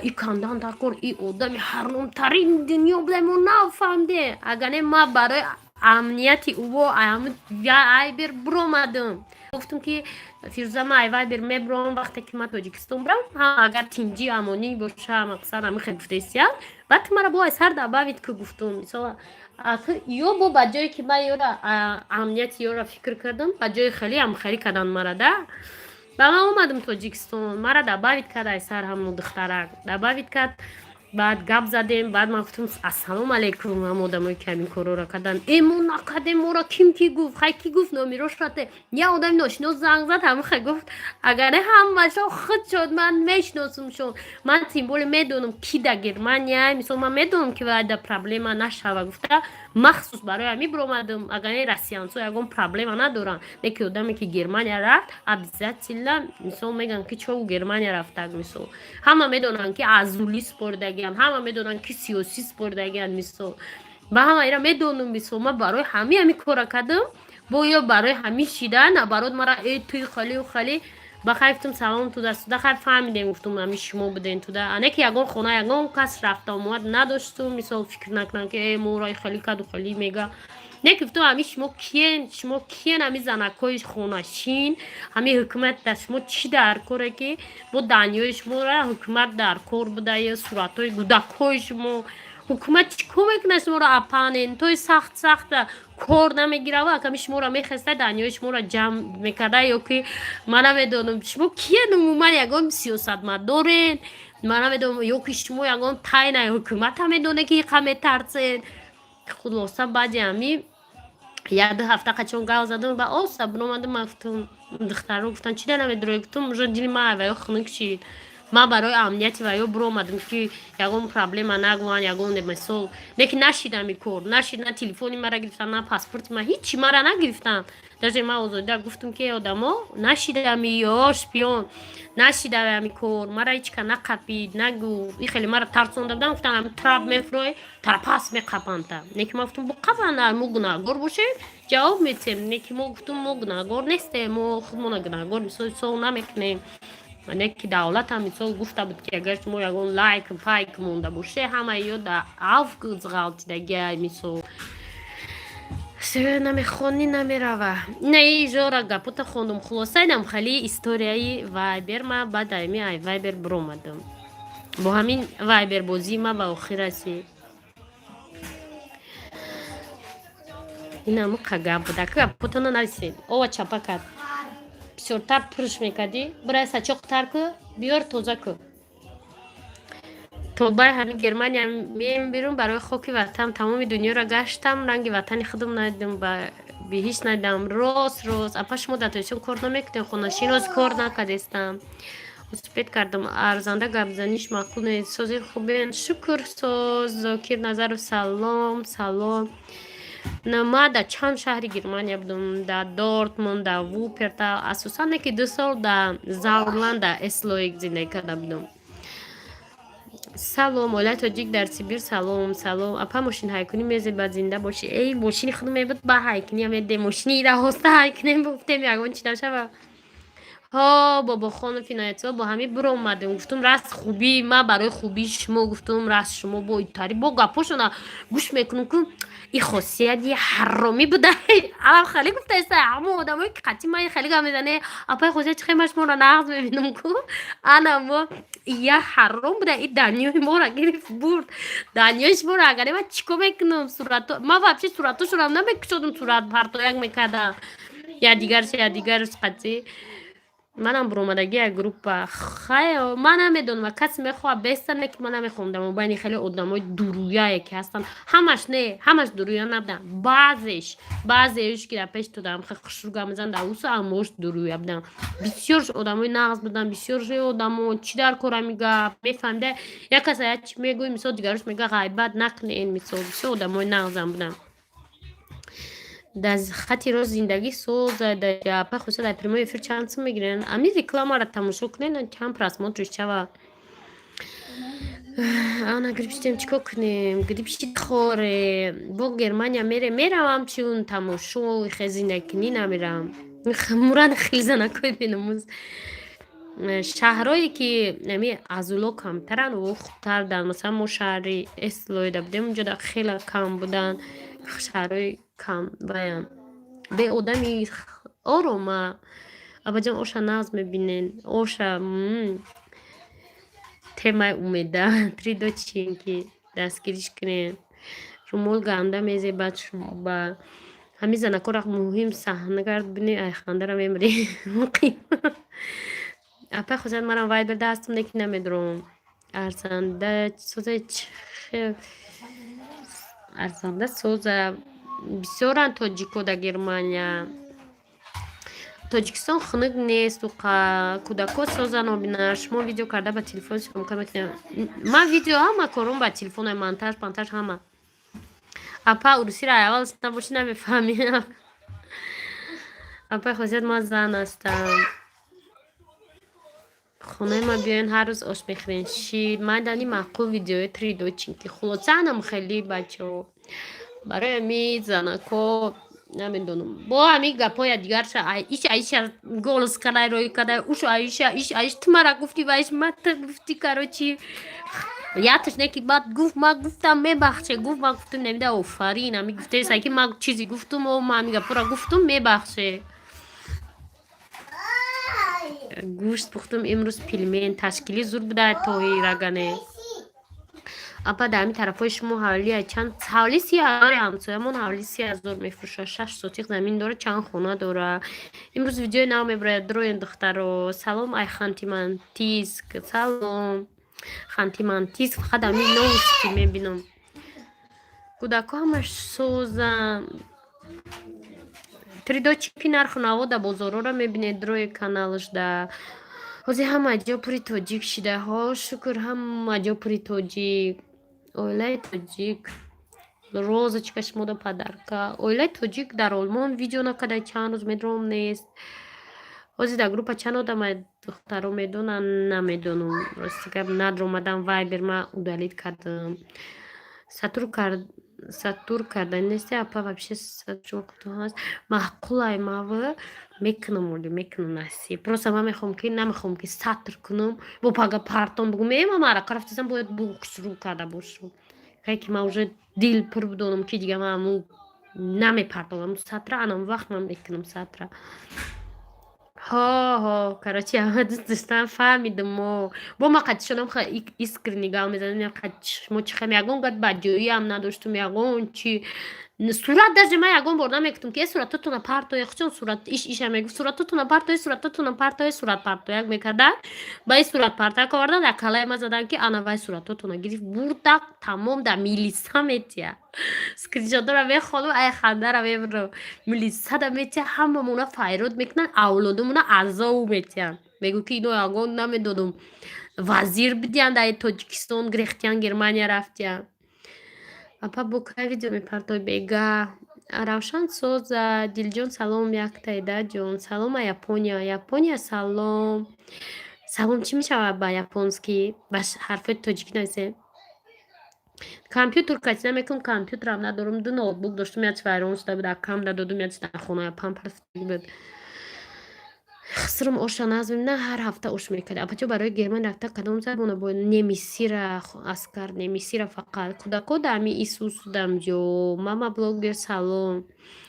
S1: и кандан такор и одами ҳаромтарин дунё буда, мо нафаҳмиде. Агар не ман барои амнияти ӯ айбер буромадам. Гуфтам ки фирӯза ман айвайбер мебурам вақте ки ман тоҷикистон бурам, агар тинҷӣ амонӣ боша, мақсад амихе гуфтестияд баъд мара бо сар дабавид ки гуфтум мисола ё бо ба ҷое ки ман ёра амнияти ёра фикр кардам, ба ҷои хеле амхарӣ карданд мара да. Ба ман омадам тоҷикистон, мара дабавид кард айсар ҳамон духтарак дабавид кард. Баъд гап задем, баъд ман гуфтам ассалому алайкум, ҳам одамое ки ҳамин корҳоро карданд. Мо накардем, моро ким ки гуфт, хай ки гуфт номерошате. Я одами ношинос занг зад, ҳамихе гуфт агар не ҳамашон худ шуд, ман мешиносумшон. Ман тим боле медонам ки да Германия, мисол ман медонам ки вайда проблема нашава, гуфта махсус барои ҳамин биромадам. Агар не россиянсо ягон проблема надоранд, не ки одаме ки Германия рафт обязательно мисол меган ки чо Германия рафтак, мисол ҳама медонанд ки азули спордагиам, ҳама медонанд ки сиёсӣ спордагиам, мисол ба ҳама ира медонам. Мисол ман барои ҳамин кора кардам, бо ё барои ҳамин шида набарот мара туи халию хали ба хай гуфтам салом туда суда хай фаҳмидем, гуфтам ҳамин шумо буден туда, ане ки ягон хона ягон кас рафта омад надоштум, мисол фикр накунам ки мора хали каду хали мега, не ки гуфтам ҳамин шумо киен ҳамин занакҳои хонашин, ҳамин ҳукумат да шумо чӣ дар коре ки бо даниёи шумора ҳукумат дар кор буда, ё суратҳои гудакҳои шумо ҳукумат чӣ кор мекунад шуморо апанен тои сахта кор намегирава, ҳамин шуморо мехеста даниёи шуморо ҷамъ мекарда, ё ки ман намедонам шумо киен умуман ягон сиёсатмадорен, ман намедонам ё ки шумо ягон тайнаи ҳукумата медонед ки иқа метарсед. Хулоса баъди ҳамин як-ду ҳафта қачон гал задам ба оса биромадам, ман гуфтам духтаро гуфтан чӣ да намедорӣ, гуфтам уже дили ман ваё хунук шид, ман барои амнияти ваё биромадам ки ягон проблема нагӯянд, ягон мисол не ки нашидам ин кор, нашид на телефони мара гирифтан, на паспорти ман, ҳичи мара нагирифтан. даже ман озода гуфтам ки одамо нашидам ё шпион, нашидам ҳамин кор, мара ҳичка нақапид, нагӯ, и хеле мара тарсонда будам. гуфтам ҳамин трап мефурӯҳӣ, трапас меқапанда. Не ки ман гуфтам буқапанда, мо гунаҳгор бошем ҷавоб медиҳем, не ки мо гуфтам мо гунаҳгор нестем, мо худмона гунаҳгор мисол намекунем. Не ки давлат ҳам мисол гуфта буд ки агар шумо ягон лайк пайк монда боше ҳамаи ё да авгзғалтидагия мисол намехони намерава. Не ижора гапота хондум. Хулосайдам хали историяи вайбер ма баъд ами ай вайбер биромадам. Бо ҳамин вайбер бозӣ ма ба охир расид. Ина муқа гап буда. Гапотана нарисед. Ова чапа кард. Бисёртар пурш мекардӣ, бурай сачоқтар ку, биёр тоза ку. То бай ҳамин Германия меем бирум, барои хоки ватан тамоми дунёро гаштам, ранги ватани худам надидам, ба ҳеҷ надидам. Рост апа шумо дар тоҷикистон кор намекунед, хонашинос кор накардестам. успед кардам, арзанда гапзаниш маъқул нест. Сози хубен, шукр соз, Зокир Назаров, салом салом. Ман дар чанд шаҳри Германия будам, дар Дортмунд, дар Вупертал, асосан не ки 2 сол дар Заурланд, дар Эслоик зиндаги карда будам. салом, оилаи тоҷик дар Сибир, салом салом. Апа мошин ҳайкунӣ мезебад, зинда бошӣ. Эй мошини худам мебуд ба ҳайкунӣ медем, мошини ира ҳоста ҳайкунем гуфтем ягон чӣ нашава. бобохону финоятсо бо ҳамин биромадем, гуфтам раст хубӣ, ман барои хубии шумо гуфтам раст шумо бо итари бо гапошона гӯш мекунам ку и хосияти ҳаромӣ буда. алам хеле гуфтаеста ҳамо одамое ки қатъи ман хеле гап мезане, апаи хосияти хеле ман шуморо нағз мебинам ку ана мо я ҳаром буда, и даниёи моро гирифт бурд. даниёи шуморо агаре ман чӣ кор мекунам? Сурато ман вообще суратошонам намекушодам, сурат партояк мекардам, я дигараш қатъи منم برآمدگی یک گروپ خیلی من نمیدونم و کسی میخواد بستنه که من نمیخوندم و بین خیلی آدمای درویایی که هستن همش نه همش درویا نبودن بعضیش که در پیش تو دارم خیلی خشوگا میزن در اوسا هموش درویا بودن بسیارش آدمای نغز بودن بسیارش آدمو چی در کاره میگه میفهمده یک کسی هیچ میگوی مثال دیگرش میگه غیبت نکنه این مثال بسیار آدمای نغزم بودن در خطی رو زندگی سوز در جاپا خوشت در پریمای افیر چند سو میگیرن امی ریکلام را تماشا کنین چند پراسموترش چوا آنا گریبشتیم چیکار کنیم گریبشت خوره با گرمانیا میرم چون تماشا خزینه کنی نمیرم موران خیزه نکوی بینموز شهرهایی که نمی ازولا کمترن و خوبتر در مثلا ما شهری اسلویده بودیم اونجا در خیلی کم بودن شهرهای کم بایم به آدمی آرومه ابا جان اوشا ناز میبینین اوشا تمای اومده تریدو چین که دستگیریش کنین شمول گنده میزه بعد با همین زنکو مهم صحنه گرد بینی ای خنده را میمری مقیم اپا خوشت منم وای بر دستم نکی نمیدروم ارزنده سوزه بسیارن تاجیکو در گرمانیا تاجیکستان خنک نیست و کودکا سازن و بینه شما ویدیو کرده با تلفن شما میکنم من ویدیو همه کارم با تلفن مانتاژ همه اپا اروسی را اول ستا باشی نمیفهمیم اپا خوشت ما زن هستم خونه ما بیاین هر روز آش میخورین شیر من دانی معقول ویدیوی تریدو چین که خلاصه هم خیلی بچه ها برای می زنکو نمیدونم با همی گپای دیگر شا ایش گولس کنای روی کنای اوش ایش تو مرا گفتی و ایش مت گفتی کرو چی یادش نه که بعد گفت ما گفتم میبخشه گفت ما گفتم نمیده آفرین همی گفته ایسا که ما چیزی گفتم و ما همی گپا گفتم میبخشه گوشت پختم امروز پیلمین تشکیلی زور بوده توی رگنه اپا در همین طرف های شما حوالی چند حوالی 30,000 همسایمون حوالی 30,000 میفروشه 6 سوتیق زمین داره چند خونه داره امروز ویدیو نام میبره دروین دختر سلام ای خانتی من تیسک سلام خانتی من تیسک فقط همین نوستی میبینم کودکا همش سوزم تریدو چیپی نرخ نوا در بازارو را میبینید روی کانالش در حوزی هم اجا پوری توجیک شده ها شکر هم اجا پوری توجیک اویلای توجیک розочкаш мода падарка оилаи тоҷик дар олмон видео накарда чанд рӯз медром нест ҳозир дар группа чанд одама духтаро медонанд намедонам рости гап надромадам вайбер ма удалит кардам сатур карда нести апа вообще шумо ҳаст маъқулай мава мекунам оли мекунам насиб просто ман мехоҳам ки намехоҳам ки сатр кунам бо пага партон бугум мема марақа рафтисам бояд бухшрӯ карда бошам ки ман уже дил пур будонам ки дига ман аму намепартовам сатра анам вақт ман мекунам сатра короче ҳама дӯст доштам фаҳмидам мо бо ма қад шудам ха искри нигоҳ мезанам қад мо чи хам ягон гад баҷоиам надоштум ягон чи сурат даже ман ягон бор намегуфтам ки сурататона партоя хучон сурат иша мегуфт сурататона партоя сурат партояк мекардан ба ин сурат партояк овардан дар калаи ман задан ки ана вай сурататона гирифт бурда тамом дар милиса метия скриншотора мехонам ай хандара мебарам милисада метия ҳамамона файрод мекунанд авлодамона азоу метиям мегӯ ки ино ягон намедонам вазир будиян дар тоҷикистон грехтиян германия рафтиян апа бо кай видео мепартои бега равшан соза дилҷон салом яктайда ҷон салома япония салом салом чӣ мешавад ба японски ба ҳарфои тоҷикӣ нависем компютер кати намекунам компютерам надорам ду ноутбук доштам яч вайрон шуда буд акам дадодум яч дар хона памперс буд хисрам оша назм на ҳар ҳафта ош мекард апачо барои герман рафта кадом забона бо немисира аскар немисира фақат кудако дами исусудам ҷо мама блогер салом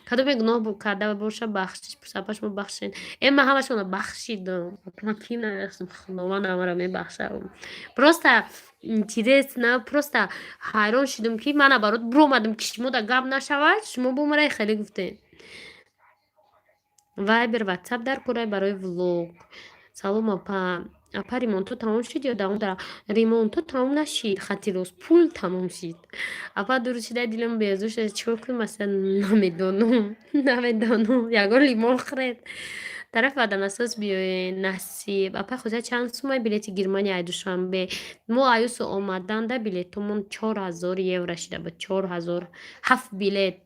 S1: кадоме гуноҳ карда боша бахшиш сапашмо бахшен ма ҳамашона бахшидам ма ким намехшам худованд ҳамаро мебахшам просто интересно просто ҳайрон шудам ки ман барот биромадам ки шумо да гап нашавад шумо бо мара хеле гуфтед вайбер ватсап дар кора барои влог салом апа ремонту тамом шуд ё давом дара? Ремонту тамом нашид, хати рост, пул тамом шид. Апа дурушида дилам безу шуд, чикор кунам асlan намедонам. Ягон лимон хӯред. Тараф вадан асос биёед насиб. Апа хӯҷа чанд сумай билети Германия ай душанбе? Мо аюсу омаданда билетумон 4000 евро шида буд. 4000 7 билет.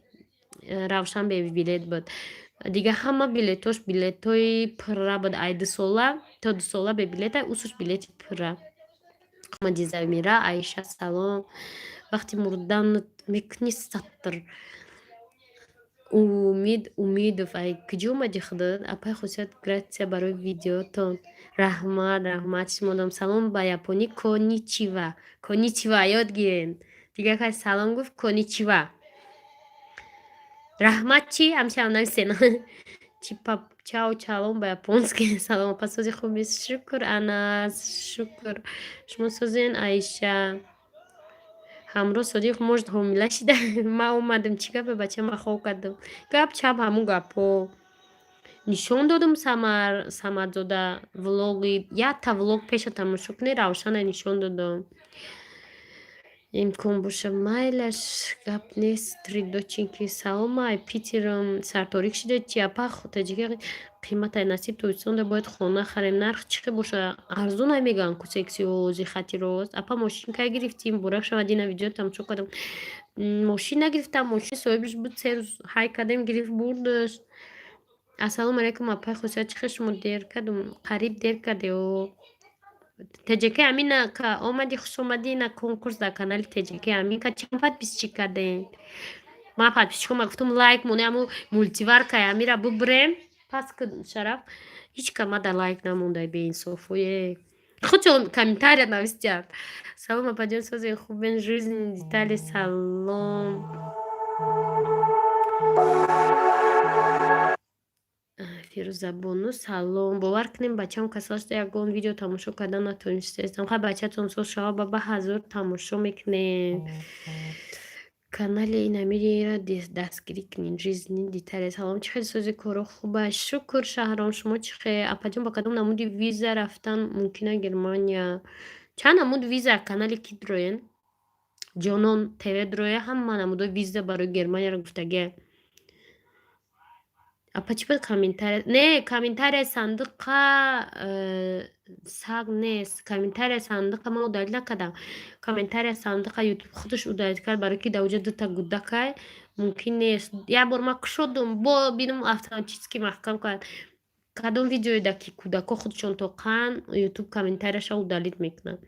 S1: Равшанбе билет буд. Дига ҳама билетош билетои пурра буд. Ай 2 сола то 2 сола бе билет ай усуш билети пурра. Мадизамира Аиша салом. Вақти мурдан мекунӣ саттр. Умидов ай куҷо омади худо? Апай хусят гратсия барои видеотон. Раҳмат шумо дом. Салом ба японӣ коничива. Коничива ёд гирен. Дига кай салом гуфт коничива. Раҳмат чӣ? Ҳамчам нависен. Чипап чао чалом ба японски. Салом апа сози хубист. Шукр Анас. Шукр. Шумо созен Аиша. ҳамроҳ содиқ мошт ҳомила шида. Ман омадам чӣ гапе бачама хоб кардам. Гап чап ҳамун гапҳо. Нишон додам Самадзода влоги. Якта влог пеша тамошо кунед, равшана нишон додам. Имкон боша майлаш гап нест. Тридочинки саломай Питерам сарторик шида чи апа таҷика қиматай насиб тоистонда бояд хона харем. Нарх чӣ хел боша? Арзон намеган ку сексиози хати рост. Апа мошин кай гирифтим? Бурак шавадина видео тамошо кардам. Мошин нагирифтам. Мошин соҳибаш буд 3 рӯз ҳай кардем гирифт бурдаш. Ассалому алайкум апай хусят чӣ хел шумо дер кардам? Қариб дер кардео. ТЖК Амина ка омади хуш омади на конкурс дар канали ТЖК Амин ка чанд подписчик кардем? Ман подписчикома гуфтам лайк моне аму мультиварка Амира бубрем. Пас ки шараф ҳеч камада лайк намондай беинсофое. Худшон комментария навистяд. Салом апаҷон сози хубен жизнь детали салом. Фирӯзабону салом. Бовар кунем бачаам касалашда ягон видео тамошо кардан натонистаам. Хай бачатон соз шава ба 1000 тамошо мекунем. Канали Инамирира дастгирӣ кунин. Жизни детали салом. Чӣ хел сози коро хуба? Шукр Шаҳром. Шумо чӣ хел? Апаҷон ба кадом намуди виза рафтан мумкина Германия? Чанд намуд виза канали ки дроен? Ҷонон ТВ дрое ҳама намудои виза барои Германияро гуфтаге. Апа чӣ буд комментария? Не, комментария сандуқа саг нест. Комментария сандуқа ман удалит накардам. Комментария сандуқа ютуб худаш удалит кард, барои ки дар оҷо дута гудакай мумкин нест. Як бор ман кушодам, бо бинам автоматически маҳкам кард. Кадом видеое да ки кудако худшон тоқан ютуб комментарияша удалит мекунад.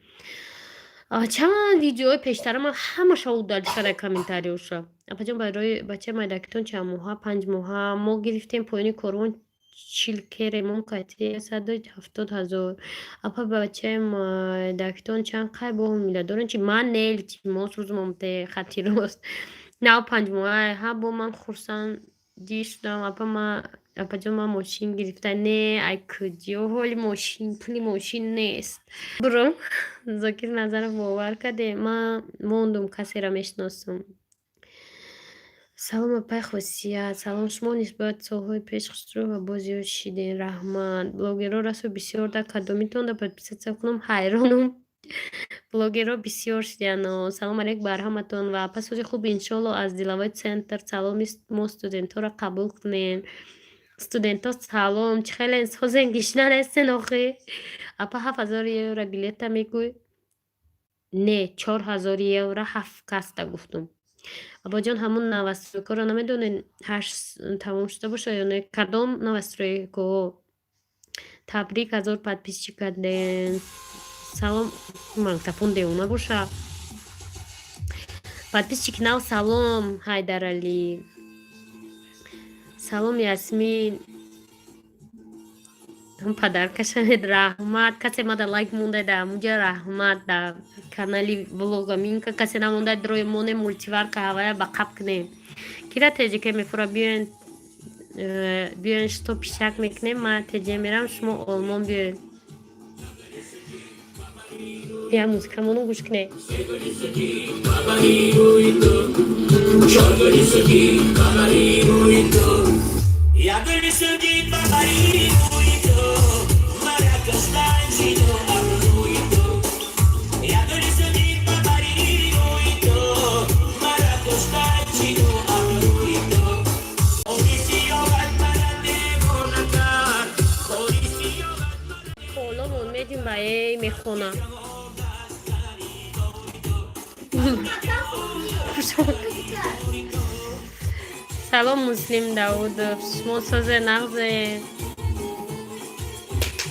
S1: Чанд видеои пештара ман ҳамаша удалит карда комментариёша. Апаҷон барои бачаи майдакитон чанд моҳа? 5 моҳа мо гирифтем поёни корвон 40 к ремон кати 170,000. Апа бачаи майдакитон чанд қай бо миладорен чи ман нел чи мос рӯзмомте хати рост. Нав 5 моҳа ҳа бо ман хурсанди шудам. Апаҷон ман мошин гирифта. Не ай куҷо ҳоли мошин пули мошин нест. Бурам Зокир Назаров бовар карде ман мондум касеро мешиносам. Салом апай хусият. Салом шумо нисбат солҳои пеш хушрӯ ва бозиёд шиден. Раҳмат. Блогерро расо бисёр дар кадомитон да подписатсия кунам ҳайронам. Блогерро бисёр шидан. Салом алейк бар ҳаматон ва апа сози хуб иншоалло аз диловой центр саломи мо студентҳоро қабул кунем. Студентҳо салом. Чӣ хелен созен гишна нестен охи? Апа 7000 евро билета мегӯй? Не 4000 евро 7 каста гуфтум. Абоҷон ҳамун новостройкаро намедонен ҳаш тамом шуда боша ё не? Кадом новостройко? Табрик 1000 подписчик кардем. Салом мактафон девона боша. Подписчик нав салом Хайдарали. Салом Ясмин. Падаркашамед раҳмат. Касе мада лайк мондай да муҷа раҳмат да канали влогаминка касе намондай дрои моне мультиварка ҳавая ба қаб кунем. Кира теҷике мефура биёен што пишак мекунем. Ман теҷе мерам шумо олмон биёед. Я музыкамону гӯш кунем. Я حالا میدیم برای میخونه سلام مسلم داود شما ساز نغز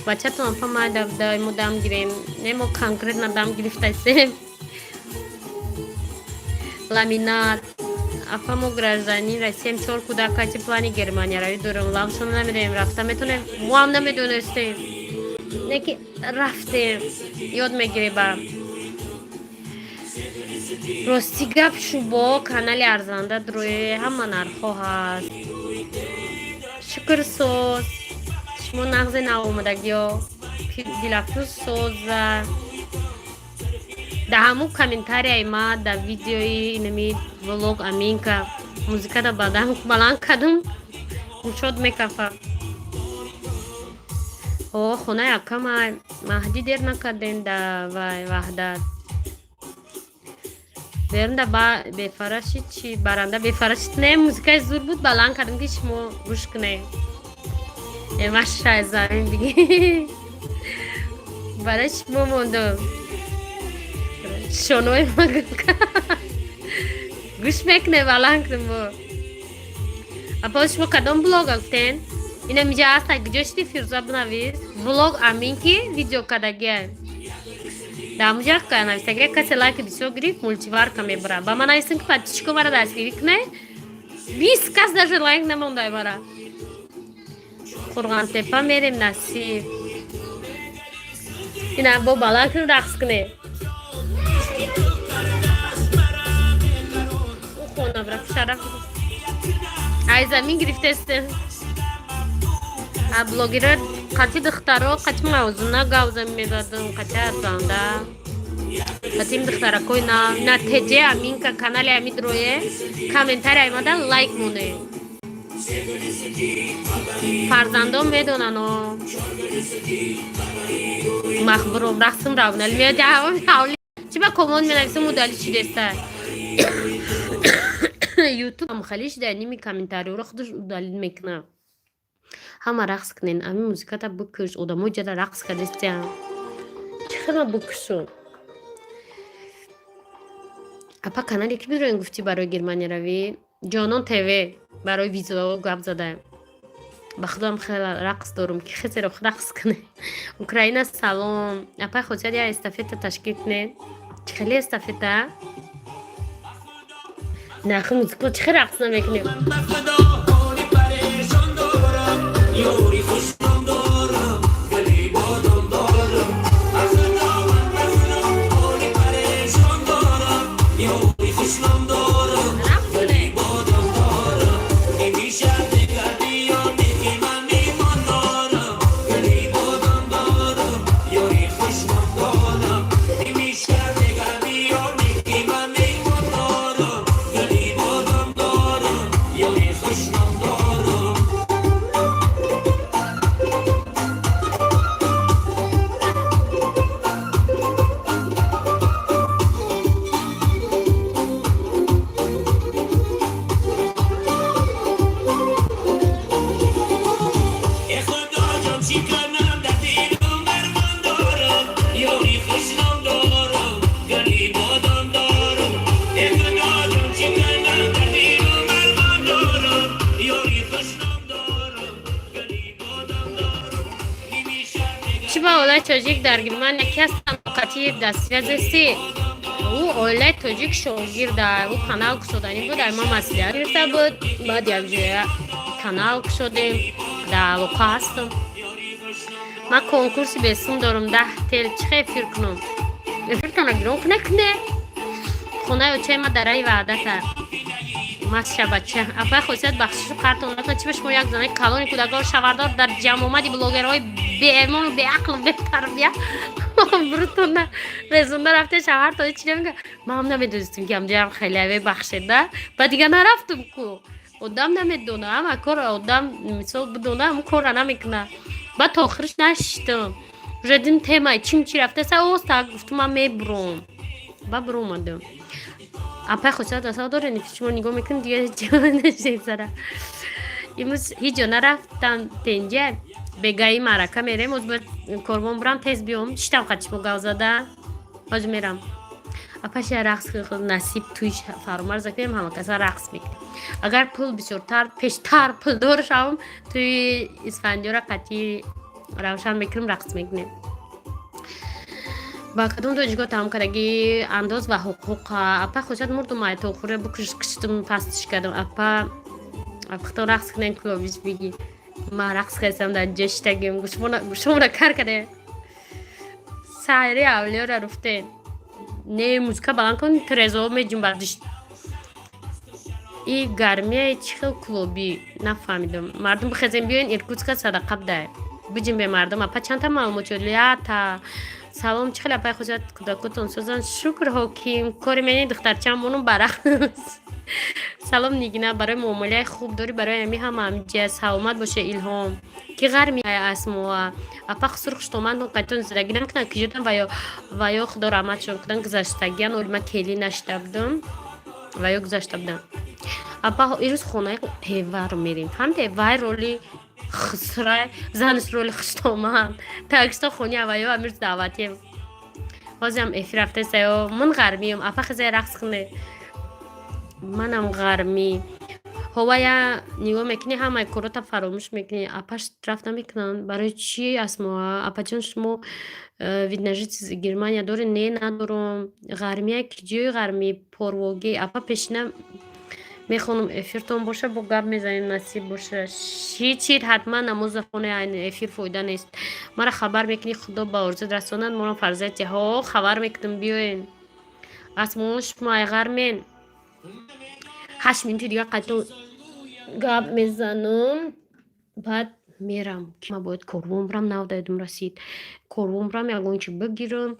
S1: بچه تو هم ما دم گیریم نمو کنکرت ندم گرفته سیم ламинат афамо гражданин Россия 4 кудакати плани Германия рави дурам ламшон намедем рафта метунем мо ҳам намедонистем неки рафтем ёд мегиреба рости гап шубо канали арзанда дуруи ҳама нархҳо ҳаст шукрсоз шумо нағзе наомадагиё дилафрӯз соза да ҳамун комментарияи ма да видеои инами влог аминка музикада бадан баланд кардам гушод мекафа о хонаи акама маҳдӣ дер накардем да ваҳдат берунда ба бефараши чи баранда бефараши не музикаи зур буд баланд кардам ки шумо гӯш кунед машай замин диги барои шумо мондам шонои магака гӯш мекунем баланд кунем бо апо шумо кадом блог гуфтен ина миҷа аста гуҷошти фирӯза бинавис блог аминки видео кадагия да муҷа нависагия касе лайки бисёр гирифт мультиварка мебара ба ман нависин ки подписчико мара дастгирӣ кунед 20 кас даже лайк намондай мара қурғонтепа мерем насиб ина бо баланд кунем рақс кунем ай замин гирифтестем блогера қати духтаро қати мавзуна гавза медадам қати арзанда қати духтаракои натеҷе аминка канали амидрое комментари аймада лайк моне фарзандон медонано махбуром рақсим равнали медавли чи ба коммент менависам удали чи деста ютуб ам халиш да ними комментариёро худаш удалил мекуна ҳама рақс кунен ами музиката букуш одамо ҷада рақс кардистия чихама букушу апа канале ки бидроин гуфти барои германия рави ҷонон тв барои видео гап задаем ба худам хеле рақс дорум ки хезеро рақс куне украина салом апа хотият я эстафета ташкил кунед чихели эстафета نخ موزیکو چه رقص نمیکنیم оилаи тоҷик дар германия ки ҳастанд қати дастсвяз асти ӯ оилаи тоҷик шогирда ӯ канал кушодани буд ама маслиҳат гирифта буд баъд якҷоя канал кушодем дар алоқа ҳастам ман конкурси бесум дорам 10 тел чихе эфир кунам эфиртона гирон куне куне хонаи очаи ма дараи ваҳдата масшабача апа хосият бахшишу қартон накун чи ба шумо як занаи калони кӯдакон шавардор дар ҷамъомади блогерҳои беэмону беақлу бетарбия бурутона резонда рафте шавартон чи намега ман ҳам намедонистам ки ҳамҷоям хелиаве бахшеда ба дига нарафтум ку одам намедона ҳама кор одам мисол бидона ҳамун корра намекуна ба то охириш нашиштам уже дидим темаи чӣ рафтаса оста гуфтум ман мебурам ба буромадам. Апа хусият асо дорен шумо нигоҳ мекунем дига ҷо имрӯз ҳеҷ ҷо нарафтам тенҷа бегаи маърака мерем оз бояд корвон бурам тез биём шитам хатишмо гав зада ҳозир мерам. Апаша рақс насиб туиш фаромарза кунем ҳама каса рақс мекунем. Агар пул бисёртар пештар пулдор шавам туи исфандиёра қатъи равшан мекунем рақс мекунем. ба кадом доҷгоҳ таъм кардагӣ андоз ва ҳуқуқа апа хусият мурдум айто хӯре букуштум пастиш кардам апа апхтон рақс кунем кловиш биги ман рақс хестам дар ҷо шитагим гӯшомона кар каде сайри авлиёра руфтен не музика баланд кун трезо меҷумбад и гармияи чӣ хел клоби нафаҳмидам. Мардум бихезем биёен иркутска садақа бдай биҷим бе мардум апа чанда маълумот шуд лята салом чӣ хел апаи хусият кӯдакотон созан шукр ҳоким кори мени духтарчам монум барахт салом нигина барои муомилаи хуб дори барои ами ҳама амҷия саломат боша илҳом ки ғармияи асмоа апа хусур хуштомандон қайтон зидаги накунад ки ҷудан ва ё худо раҳматшон кудан гузаштагиян олима кели нашида будам ва ё гузашта будам. Апа ирӯз хонаи певарро мерем ҳамде вай роли хусрай заниш роли хуштоманд таксто хони аваё амирӯз даъватем ҳозирам эфир рафтасаё ман ғармиём апа хизае рақс куне манам ғармӣ ҳовая нигоҳ мекунӣ ҳамаи корота фаромӯш мекунӣ апаш рафта мекунанд барои чӣ асмоа апаҷон шумо виднажит Германия доред не надорам ғармия ки ҷои ғармӣ порвогӣ апа пешина мехонам эфиртон боша бо гап мезанем насиб боша шичид ҳатман намоза хоне айни эфир фоида нест мара хабар мекунӣ худо ба орзуд расонад морам фарзиятиҳо хабар мекунам биёен асмоон шумо ай ғармен 8 минути дига қайтон гап мезанам баъд мерам ки ман бояд корвон бурам навдаядум расид корвон бурам ягон чи бигирам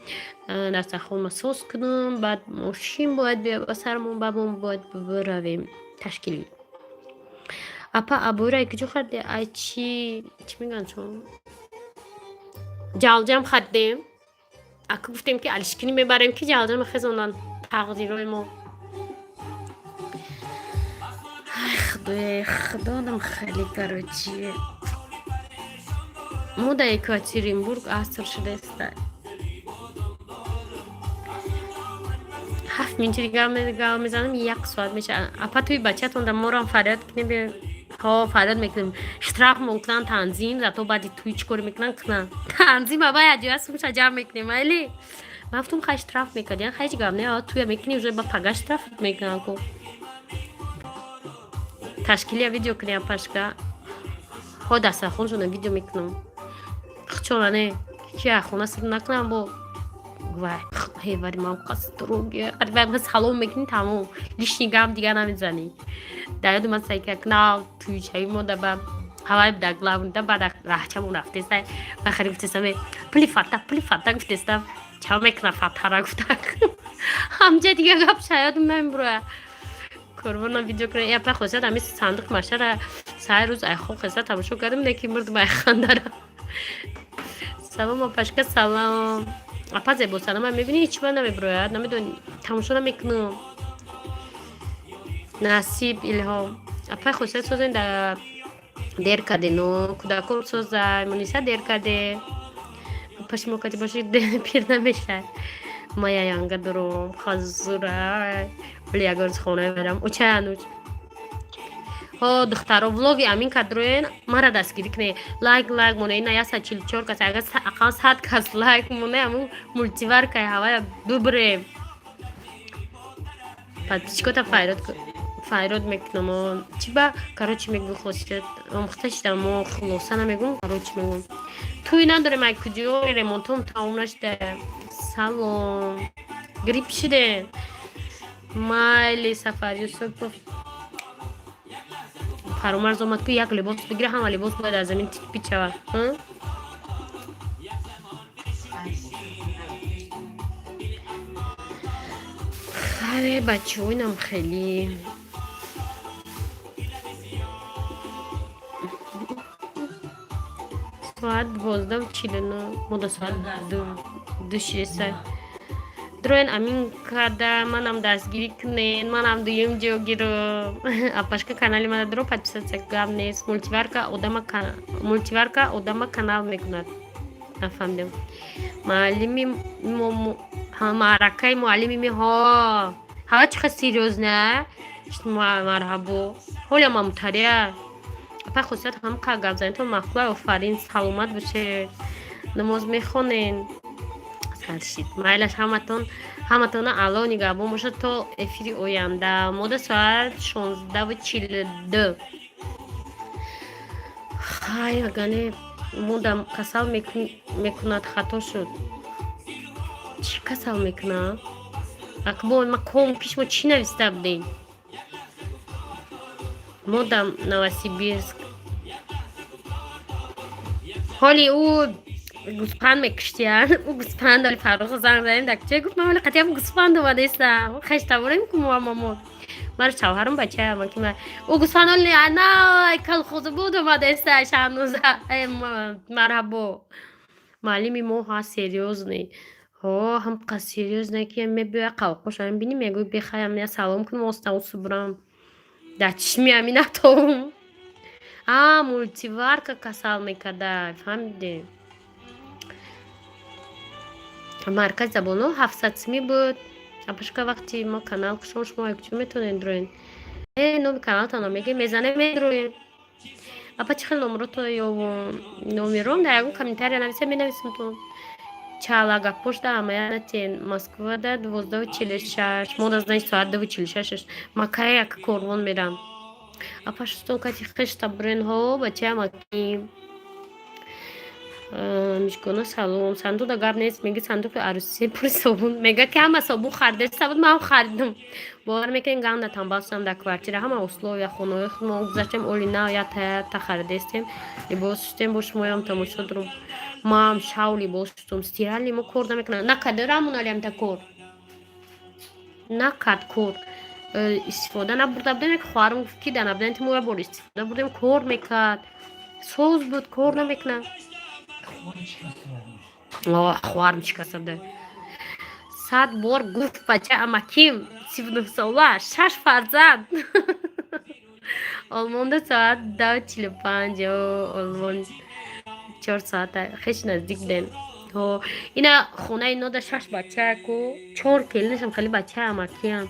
S1: дастархонма соз кунам баъд мошин бояд биёяд ба сармон бабон бояд биравем ташкилӣ. Апа абоираи куҷо харде ай чӣ мегӯянд шумо ҷалҷам хардем ака гуфтем ки алишкинӣ мебарем ки ҷалҷам мехезонанд тақдирои мо худо нам хеле короче мо дар Екатеринбург аср шудааста 7 минути дига мезанам 1 соат меша апа туи бачатон да морам фарёд кунем ҳо фарёд мекунем штраф мекунанд танзим зато баъди туи чӣ коре мекунанд кунанд танзим аба яҷоя сумша ҷамъ мекунем айли ман гуфтум хай штраф мекардиан хай ҷи гап не туя мекунӣ уже ба пага штраф мекунанд ку ташкилия видео кунем пашка ҳо дастархоншона видео мекунам хчона не ки ахона сир накунам бо вай ҳевари ман қастроги ба салом мекунӣ тамом лишни гам дига намезанӣ дар ёдум аст ки кунав туйчаи мо да ба ҳавай даглавда бада раҳчамон рафтеса бахари гуфтесаме пули фата гуфтестам чао мекуна фатара гуфтак ҳамҷа дига гап шаёдум намебуроя корвона видео кунем я па хосият ами сандуқ машара саи рӯз айхо хеса тамошо кардам неки мурдум айхандара салом апашка салом апа зебо салома мебинӣ ҳеч ба намебурояд намедони тамошо намекунам насиб илҳом апа хосият созен да дер кардено кӯдакон созай муниса дер карде пашмо кати боши пир намешад мая янга дором хазурай вале ягон рӯз хонаи мерам учаянуч ҳо духтаро влоги амин кадроен мара дастгирӣ кунед лайк моне ина 144 кас агар ақал 100 кас лайк моне амун мультиваркай ҳавая дубрем подписчикота файрод мекунам чи ба короче мегӯ хосият омӯхта шидам мо хулоса намегӯм короче мегӯм туй надорем ай куҷо ремонтом тамом нашуда салом грипп шудем майли Сафар Юсупов фаромарз омад ку як либос бигира ҳама либос бояд аз замин тик бичавад хаве бачаоинам хеле ساعت 12:49 مدة ساعت 2:30 دروین امین کادا منم دستگیری کنین منم دویم جوگی رو اپاشکا کانالی من درو подписаться гам нест мультиварка одама канал мекунад нафаҳмидем муаллими маъракаи муаллими ҳо ҳава чи хас серьёзна марҳабо ҳоля мамтария апа хусусият ҳам ка гап занитон махлуа офарин саломат бошед намоз мехонен саршид майлаш ҳаматона аъло нигаҳбон бошад то эфири оянда мода соат 16:42 хай агане модам касал мекунад хато шуд чӣ касал мекунад акбо ма ком пиш мо чӣ нависта будем модам новосибирск ҳоли ӯ гӯспанд мекуштиян ӯ гӯспанд оли фаррухо занг занем дакча гуфт ман қатъиям гӯспанд омадаистам хештавора мекунам мамо мар шавҳарам бачаам ки ӯ гӯспанд оли анай калхоза буд омадаиста шаҳнуза марҳабо муаллими мо ҳа серьёзный ҳамқа серьёзный ки мебиёя қавқошам бини мегӯй бехаям я салом кунам остау субрам дачишми аминатом мультиварка касал мекарда фаҳмидем маркази забонҳо 700 сими буд апашка вақти мо канал кушон шумо якчо метонед дроен номи каналтона меге мезанем медроем апа чӣ хел номерото ё номером дар ягон комментария нависе менависем то чалага почта амаянатен москвада 12:46 мода значит соат 2:46 макая як корвон мерам апа шустон кати хешта бренҳо бачаамаки мишкона салом сандуқда гап нест меги сандуқи арӯсӣ пури собун мега ки ҳама собун харидеста буд ман харидам бовар мекунем ганда тамбал шудам дар квартира ҳама условия хонаҳои худмо гузаштем оли нав я та харидестем либос шуштем бо шумоям тамошо дурум мам шав либос шуштум стирали мо кор намекунам накадарамун алиам та кор накад кор истифода набурда будем як хоҳарам гуфт ки да набудем тимо бор истифода будем кор мекард соз буд кор намекунам хоҳарам шикастада 100 бор гуфт бача амаким 39 сола 6 фарзанд олмонда соат 2:45 олмон 4 соата хеш наздик будем ина хонаи нода 6 бачаку 4 келинашам хали бача амакиам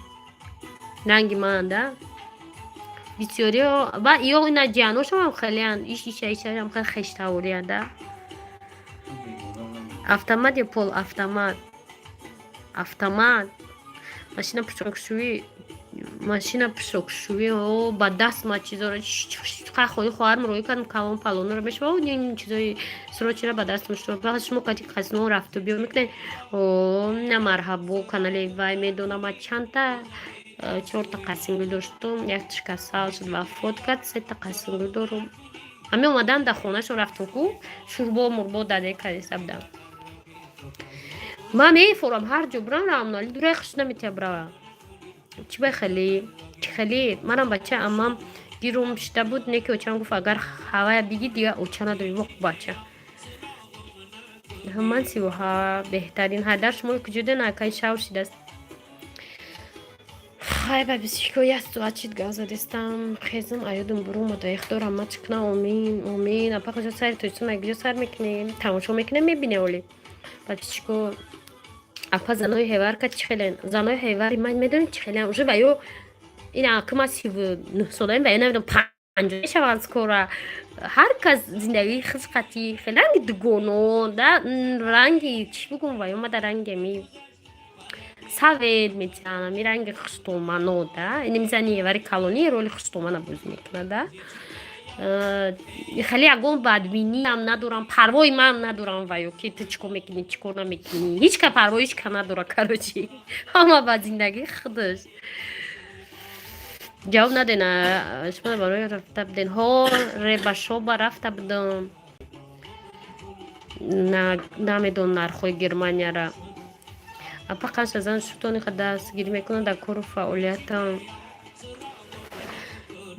S1: ранги манда бисёриё ва ё ина ҷианошам халиан ишам хел хештаворияда автомат ё пол автомат машина пӯшокшӯвӣ ба даст ма чизоро хоҳи хоҳарам роӣ кардам калон палонро мешава ин чизои срочира ба дастам шуд ба шумо кати казино рафту биё мекунед на марҳабо канали вай медонам чандта 4 та қасингӯй доштум 1 тишка сал шуд вафот кард 3 та қасингӯй дорум ҳаме омадам дар хонашо рафтум ку шурбо мурбо даде кадиса будам ман мефорам ҳар ҷо бурам рамнали дураи хуш наметия брава чӣ бахали чӣ хали манам бача амам гирум шида буд неки очам гуфт агар ҳавая биги дига оча надори воқ бача ман сивоҳа беҳтарин ҳайдар шумо куҷода накай шав шидааст хай ба 21 соат шид газадестам хезам аёдум бурум одаихдорам ма чикна омин апа куҷо сайри тоҷистон агиҷо сар мекунем тамошо мекунем мебинем оли ба 24 апа занои ҳевар ка чӣ хелен занои ҳевари ман медонед чӣ хелен уже ба ё ин акма 39 солаем ба ё намедонам 50 мешаванд скоро ҳар кас зиндагии хизқати хеле ранги дугоно да ранги чӣ бугум ба ё мада ранге ми савед мезанам ин ранги хуштомано да ин мизани ҳевари калони роли хуштомана бозӣ мекунад да хеле ягон бадбиниам надорам парвои ман надорам ва ё ки ту чӣ кор мекунӣ чӣ кор намекунӣ ҳеч ка парвои ҳеч ка надора карочи ҳама ба зиндагии худаш ҷавоб надена шумо барои рафта буден реба шоба рафта будам намедон нархои германияра апа қанша зан шутони ха дастгирӣ мекунад дар кору фаъолиятам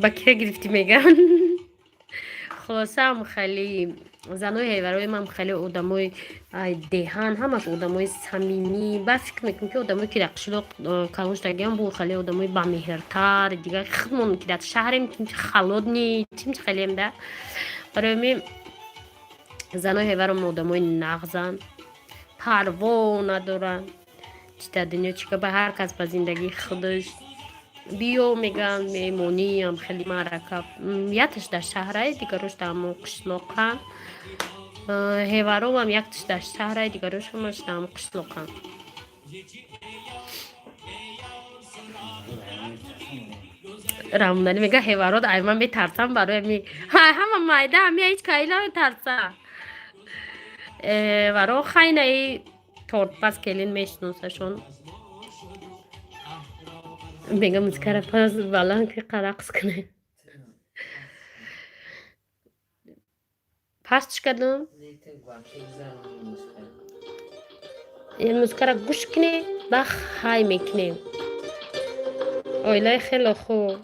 S1: ба кия гирифтӣ меган хулосаам хали زنای هیوروی هم خیلی آدمای دهن همش آدمای صمیمی با فکر میکنم که آدمایی که در قشلوق کلانش دگیم بود خیلی آدمای با مهرتر دیگه خودمون که در شهریم که خلود نی چیم خیلی هم ده برای می زنای هیورم آدمای نغزن پروا ندارن چی در دنیا چی که به هر کس به زندگی خودش بیو میگن میمونی هم خیلی مرکب یکش در شهره دیگرش در مو قشلوقن هیوارو هم یکش در شهره دیگرش همش در مو قشلوقن رامدانی میگه هیوارو در من میترسم برای می همه مایده همی هیچ کهیلا میترسم هیوارو خیلی ای تورد پس کلین میشنوسشون میگه مسکره پس بلان که قرقص کنه پس چی کدوم؟ این مسکره گوش کنه و خای میکنه اویلای خیلی خوب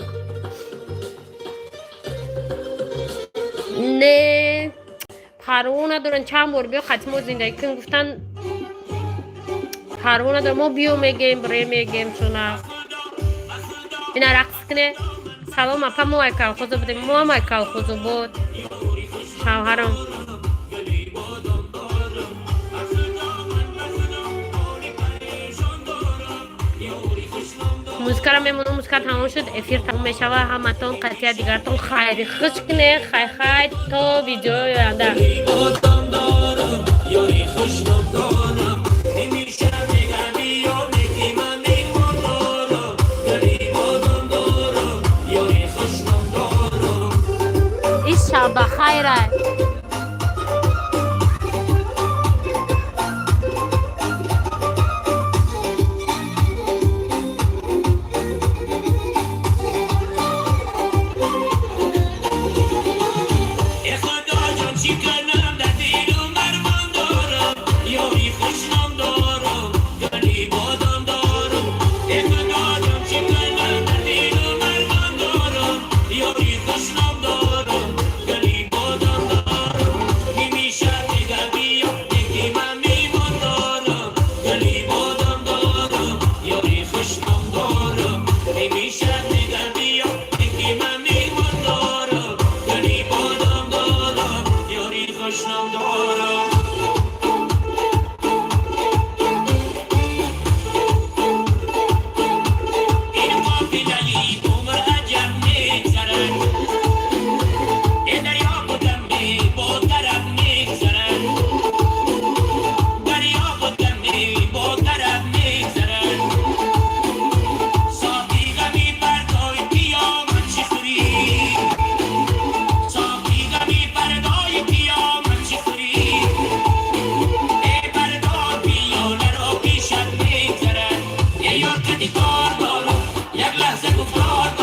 S1: نه پروا ندارن چند بار بیا خطی زندگی کن گفتن پروا ندارن ما بیو میگیم بره میگیم چونه این رقص کنه سلام اپا ما ای کلخوزو بودیم ما هم ای کلخوزو بود شوهرم موسیقی را میمونم موسیقی تمام شد افیر تمام میشه و همتون قطعه دیگرتون خیلی خوش کنه خیلی تا ویدیو آینده این شب بخیره یک لحظه گفتار